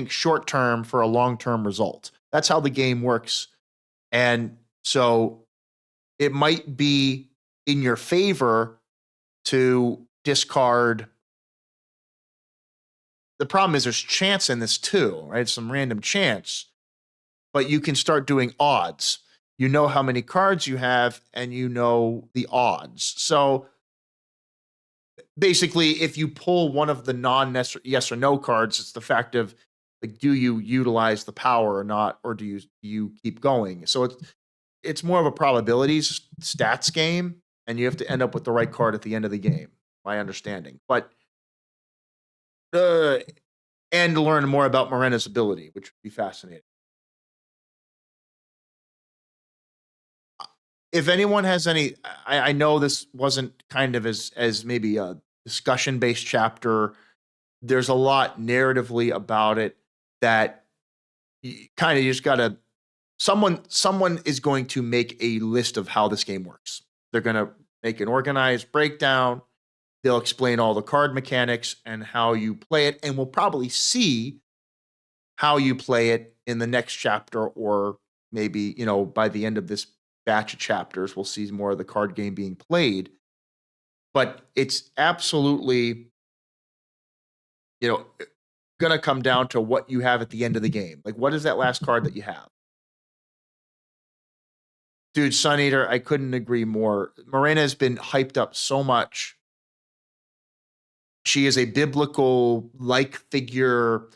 short term for a long term result. That's how the game works. And so it might be in your favor to discard. The problem is there's chance in this too, right? Some random chance, but you can start doing odds. You know how many cards you have and you know the odds. So basically, if you pull one of the non yes or no cards, it's the fact of like, do you utilize the power or not, or do you keep going? So it's more of a probabilities stats game, and you have to end up with the right card at the end of the game. My understanding, but uh, and to learn more about Morena's ability, which would be fascinating. If anyone has any, I know this wasn't kind of as maybe a discussion based chapter. There's a lot narratively about it that kind of just gotta someone is going to make a list of how this game works. They're gonna make an organized breakdown. They'll explain all the card mechanics and how you play it, and we'll probably see how you play it in the next chapter, or maybe by the end of this batch of chapters, we'll see more of the card game being played. But it's absolutely you know gonna come down to what you have at the end of the game. Like, what is that last card that you have? Dude, Sun Eater, I couldn't agree more. Morena has been hyped up so much. She is a biblical like figure.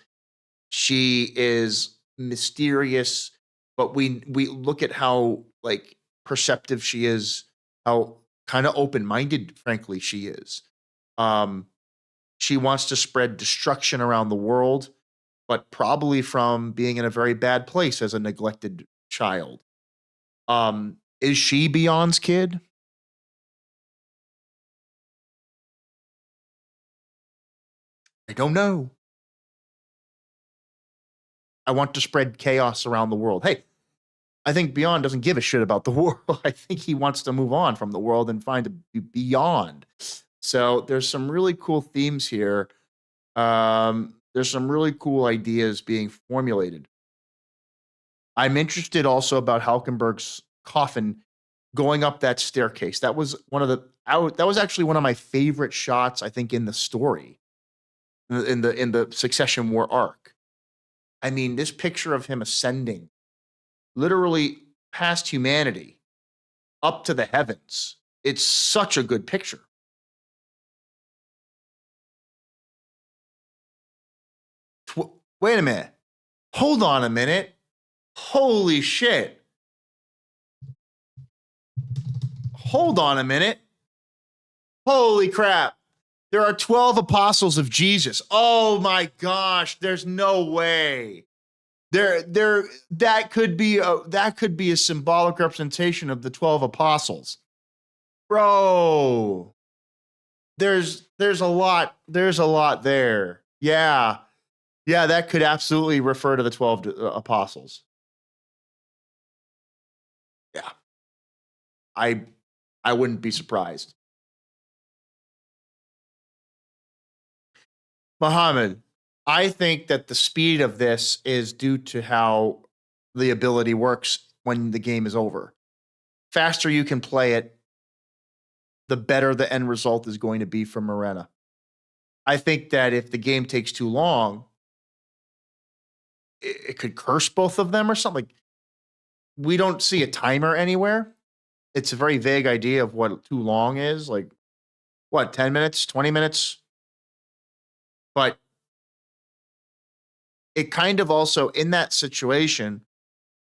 She is mysterious, but we look at how like perceptive she is, how kind of open-minded, frankly, she is. Um, she wants to spread destruction around the world, but probably from being in a very bad place as a neglected child. Is she Beyond's kid? I don't know. I want to spread chaos around the world. Hey, I think Beyond doesn't give a shit about the world. I think he wants to move on from the world and find a beyond. So there's some really cool themes here. There's some really cool ideas being formulated. I'm interested also about Halkenberg's coffin going up that staircase. That was that was actually one of my favorite shots, I think, in the story, in the Succession War arc. I mean, this picture of him ascending literally past humanity up to the heavens. It's such a good picture. Wait a minute. Hold on a minute. Holy shit. Hold on a minute. Holy crap. There are 12 apostles of Jesus. Oh my gosh, there's no way. That could be a symbolic representation of the 12 apostles. Bro, there's a lot there. Yeah. Yeah, that could absolutely refer to the 12 apostles. Yeah. I I wouldn't be surprised. Muhammad, I think that the speed of this is due to how the ability works when the game is over. Faster you can play it, the better the end result is going to be for Morena. I think that if the game takes too long, it could curse both of them or something. Like, we don't see a timer anywhere. It's a very vague idea of what too long is. Like, what, 10 minutes, 20 minutes? But it kind of also in that situation,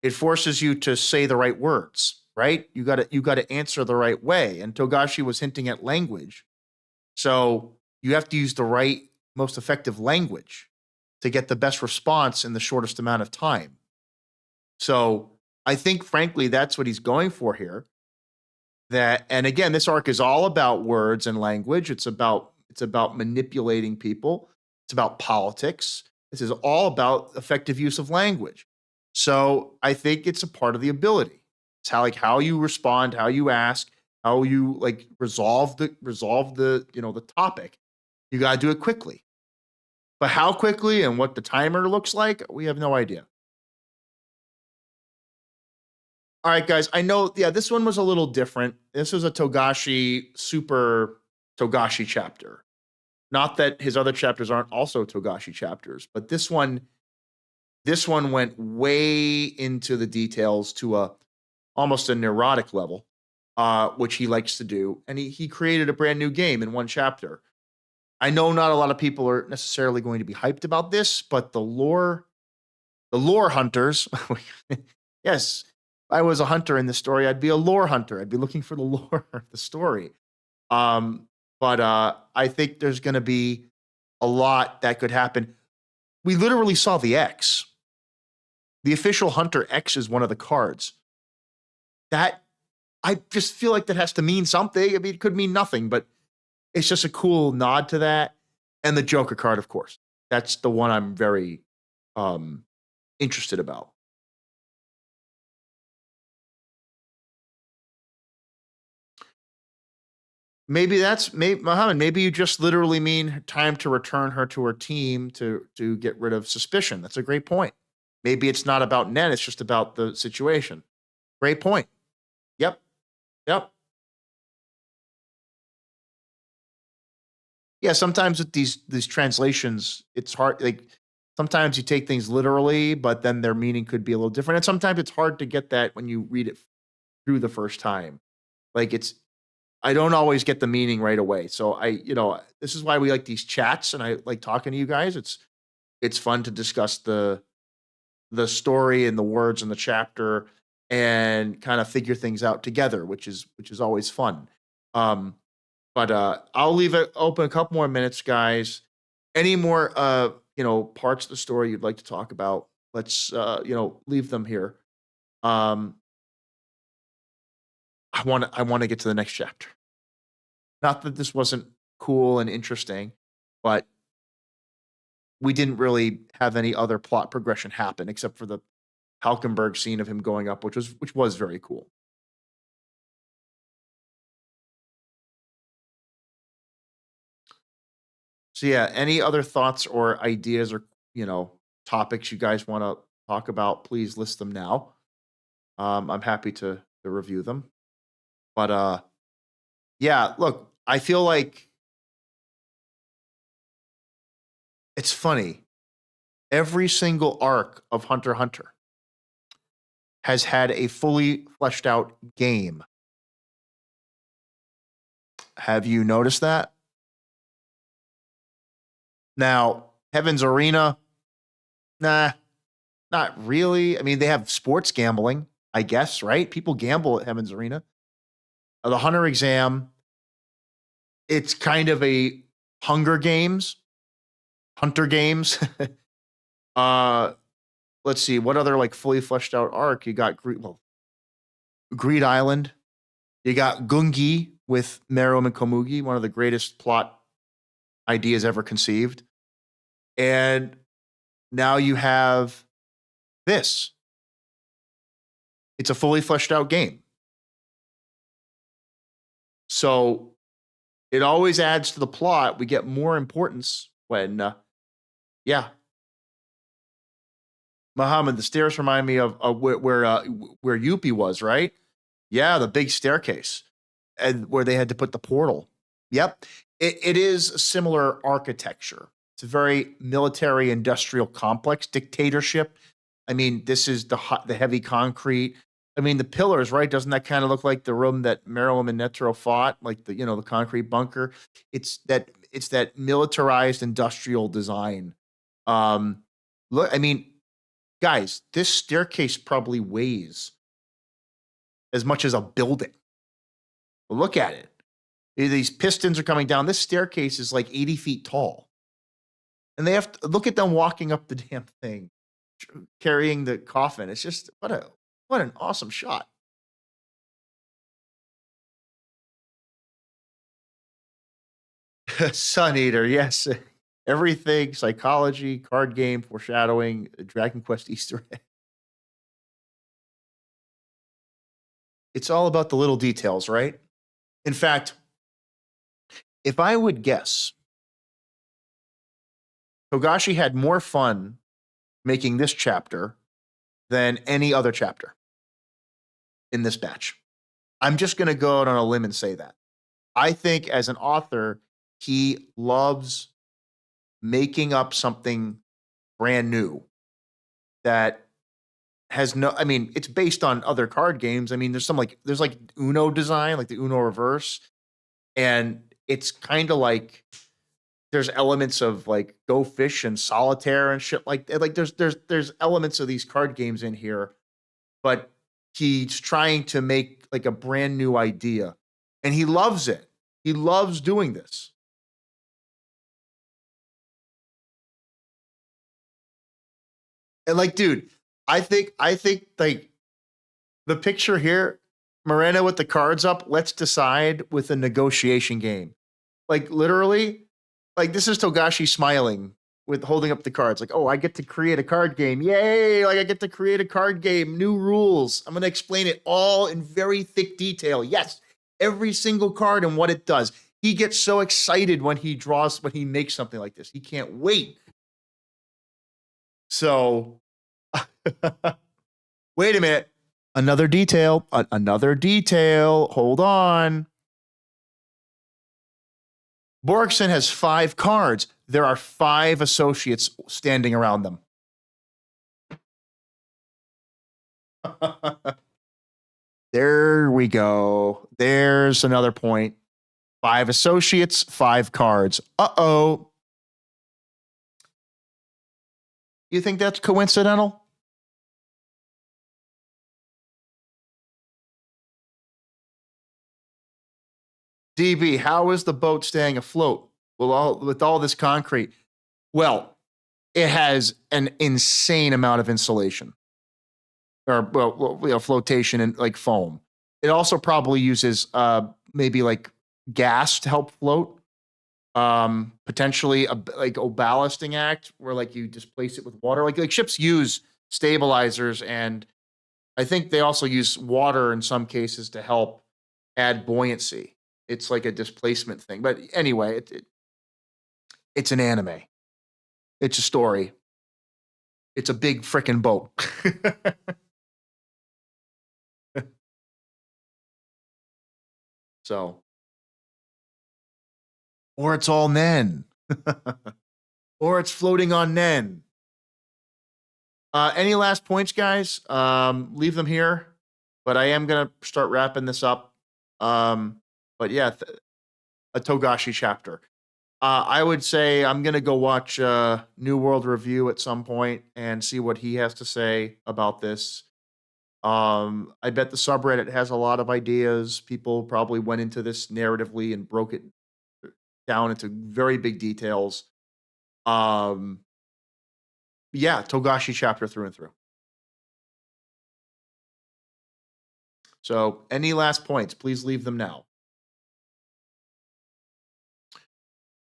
it forces you to say the right words, right? You got to answer the right way. And Togashi was hinting at language. So you have to use the right, most effective language to get the best response in the shortest amount of time. So I think, frankly, that's what he's going for here. That, and again, this arc is all about words and language. It's about manipulating people. It's about politics. This is all about effective use of language. So I think it's a part of the ability. It's how you respond, how you ask, how you like resolve the the topic. You got to do it quickly. But how quickly and what the timer looks like, we have no idea. All right, guys. I know, yeah, this one was a little different. This was a Togashi super Togashi chapter. Not that his other chapters aren't also Togashi chapters, but this one went way into the details to a almost a neurotic level, which he likes to do, and he created a brand new game in one chapter. I know not a lot of people are necessarily going to be hyped about this, but the lore hunters, yes, if I was a hunter in this story, I'd be a lore hunter. I'd be looking for the lore of the story. Um, but I think there's going to be a lot that could happen. We literally saw the X. The official Hunter X is one of the cards. That I just feel like that has to mean something. I mean, it could mean nothing, but it's just a cool nod to that. And the Joker card, of course. That's the one I'm very um, interested about. Maybe that's maybe Muhammad. Maybe you just literally mean time to return her to her team to get rid of suspicion. That's a great point. Maybe it's not about Nen. It's just about the situation. Great point. Yep. Yep. Yeah. Sometimes with these translations, it's hard. Like sometimes you take things literally, but then their meaning could be a little different. And sometimes it's hard to get that when you read it through the first time. Like it's I don't always get the meaning right away. So this is why we like these chats and I like talking to you guys. It's fun to discuss the story and the words in the chapter and kind of figure things out together, which is always fun. Um, but I'll leave it open a couple more minutes, guys. Any more parts of the story you'd like to talk about? Let's leave them here. Um, I want to get to the next chapter. Not that this wasn't cool and interesting, but we didn't really have any other plot progression happen except for the Halkenberg scene of him going up, which was very cool. So yeah, any other thoughts or ideas or topics you guys want to talk about? Please list them now. I'm happy to review them. But yeah, look, I feel like it's funny. Every single arc of Hunter x Hunter has had a fully fleshed out game. Have you noticed that? Now, Heaven's Arena, nah, not really. I mean, they have sports gambling, I guess, right? People gamble at Heaven's Arena. The Hunter exam, it's kind of a Hunger Games, Hunter Games. uh, let's see, what other like fully fleshed out arc? You got Greed Island. You got Gungi with Meruem and Komugi, one of the greatest plot ideas ever conceived. And now you have this. It's a fully fleshed out game. So it always adds to the plot. We get more importance when, yeah. Muhammad, the stairs remind me of where Yuppie was, right? Yeah, the big staircase, and where they had to put the portal. Yep, it is a similar architecture. It's a very military industrial complex dictatorship. I mean, this is the heavy concrete. I mean, the pillars, right? Doesn't that kind of look like the room that Meruem and Netero fought, like the concrete bunker? It's that militarized industrial design. Um, Look, I mean, guys, this staircase probably weighs as much as a building. Look at it. These pistons are coming down. This staircase is like 80 feet tall. And they have to look at them walking up the damn thing, carrying the coffin. It's just what an awesome shot. Sun Eater, yes. Everything, psychology, card game, foreshadowing, Dragon Quest Easter egg. It's all about the little details, right? In fact, if I would guess, Togashi had more fun making this chapter than any other chapter in this batch. I'm just going to go out on a limb and say that. I think as an author, he loves making up something brand new that has no, I mean, it's based on other card games. I mean, there's like Uno design, like the Uno reverse. And it's kind of like there's elements of like Go Fish and Solitaire and shit like that. Like there's elements of these card games in here, but he's trying to make like a brand new idea. And he loves it. He loves doing this. And like, dude, I think like the picture here, Morena with the cards up, let's decide with a negotiation game. Like literally, like this is Togashi smiling with holding up the cards. Like, oh, I get to create a card game. Yay! Like I get to create a card game, new rules. I'm gonna explain it all in very thick detail. Yes, every single card and what it does. He gets so excited when he makes something like this. He can't wait. So wait a minute. Another detail. Another detail. Hold on. Borgson has 5 cards. There are 5 associates standing around them. There we go. There's another point. 5 associates, 5 cards. Uh-oh. You think that's coincidental? DB, how is the boat staying afloat with all this concrete? Well, it has an insane amount of insulation, or flotation and like foam. It also probably uses maybe like gas to help float. Potentially like a ballasting act where like you displace it with water. Like ships use stabilizers, and I think they also use water in some cases to help add buoyancy. It's like a displacement thing. But anyway, it's an anime. It's a story. It's a big freaking boat. So, or it's all Nen. Or it's floating on Nen. Any last points, guys? Leave them here. But I am going to start wrapping this up. But yeah, a Togashi chapter. I would say I'm going to go watch New World Review at some point and see what he has to say about this. I bet the subreddit has a lot of ideas. People probably went into this narratively and broke it down into very big details. Yeah, Togashi chapter through and through. So, any last points? Please leave them now.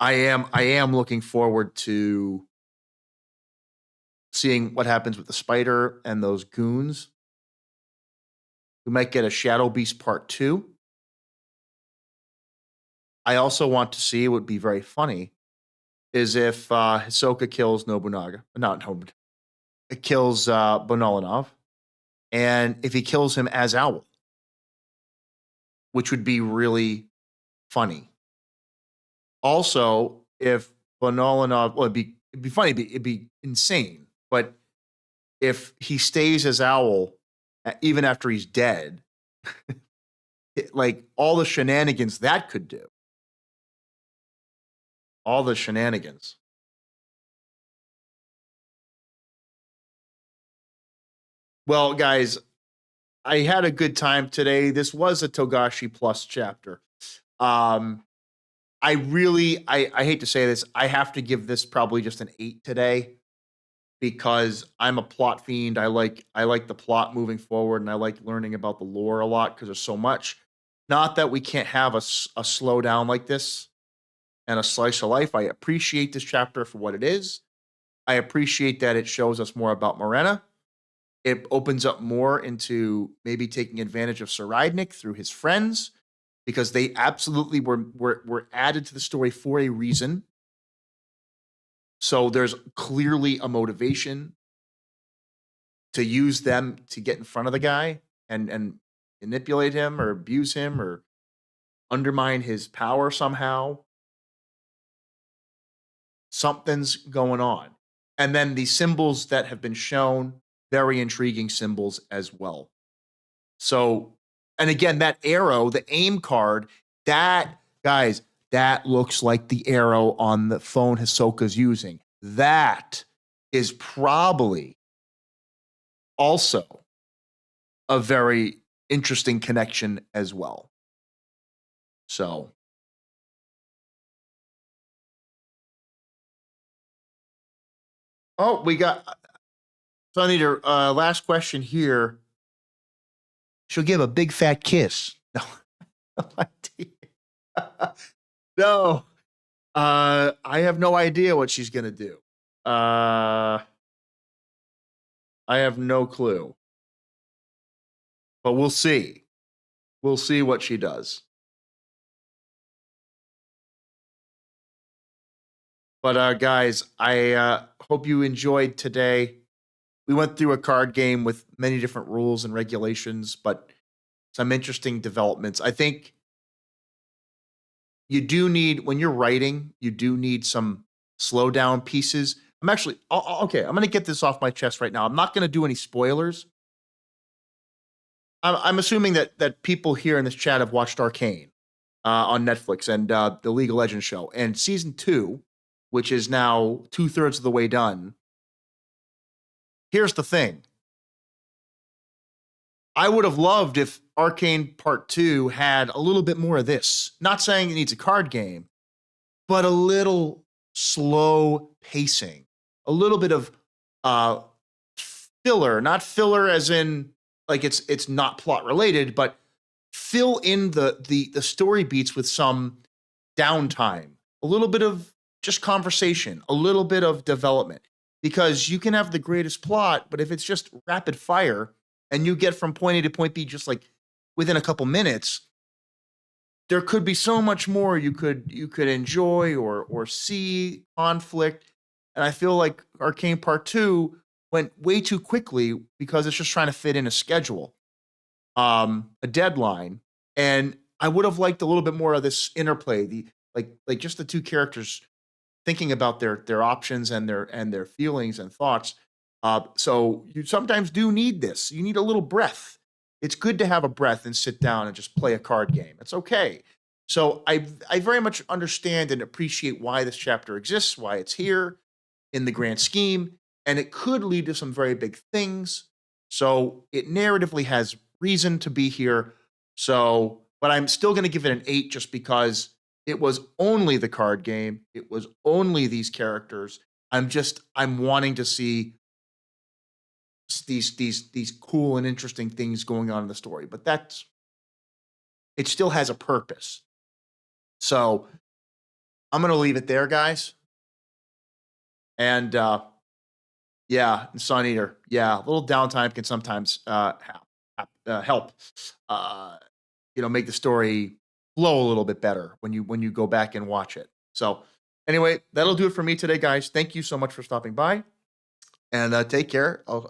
I am looking forward to seeing what happens with the spider and those goons. We might get a Shadow Beast Part 2. I also want to see, would be very funny, is if Hisoka kills Nobunaga. Not Nobunaga. It kills Bonolanov. And if he kills him as Owl. Which would be really funny. Also, if Bonolanov, well, it'd be funny, it'd be insane. But if he stays as Owl, even after he's dead, like all the shenanigans that could do. All the shenanigans. Well, guys, I had a good time today. This was a Togashi Plus chapter. Um, I hate to say this, I have to give this probably just an 8 today because I'm a plot fiend. I like the plot moving forward, and I like learning about the lore a lot because there's so much. Not that we can't have a slowdown like this and a slice of life. I appreciate this chapter for what it is. I appreciate that it shows us more about Morena. It opens up more into maybe taking advantage of Saridnik through his friends because they absolutely were added to the story for a reason. So there's clearly a motivation to use them to get in front of the guy and manipulate him or abuse him or undermine his power somehow. Something's going on. And then the symbols that have been shown, very intriguing symbols as well. So, and again, that arrow, the aim card, that, guys, that looks like the arrow on the phone Hisoka's using. That is probably also a very interesting connection as well. So, oh, we got Sunny to last question here. She'll give a big fat kiss. No, no idea. No. I have no idea what she's gonna do. I have no clue. But we'll see. We'll see what she does. But guys, I hope you enjoyed today. We went through a card game with many different rules and regulations, but some interesting developments. I think you do need, when you're writing, you do need some slow down pieces. I'm actually okay. I'm going to get this off my chest right now. I'm not going to do any spoilers. I'm assuming that people here in this chat have watched Arcane on Netflix and the League of Legends show, and season 2, which is now 2/3 of the way done. Here's the thing. I would have loved if Arcane Part 2 had a little bit more of this. Not saying it needs a card game, but a little slow pacing, a little bit of uh, filler, not filler as in like it's not plot related, but fill in the story beats with some downtime, a little bit of just conversation, a little bit of development. Because you can have the greatest plot, but if it's just rapid fire and you get from point A to point B just like within a couple minutes, there could be so much more you could enjoy or see conflict. And I feel like Arcane Part 2 went way too quickly because it's just trying to fit in a schedule, a deadline. And I would have liked a little bit more of this interplay, the like just the two characters thinking about their options and their feelings and thoughts. So you sometimes do need this. You need a little breath. It's good to have a breath and sit down and just play a card game. It's okay. So I very much understand and appreciate why this chapter exists, why it's here in the grand scheme, and it could lead to some very big things. So it narratively has reason to be here. So, but I'm still going to give it an 8 just because it was only the card game. It was only these characters. I'm wanting to see these cool and interesting things going on in the story. But it still has a purpose. So I'm gonna leave it there, guys. And yeah, Sun Eater. Yeah, a little downtime can sometimes help. Make the story flow a little bit better when you go back and watch it. So anyway, that'll do it for me today, guys. Thank you so much for stopping by, and take care. I'll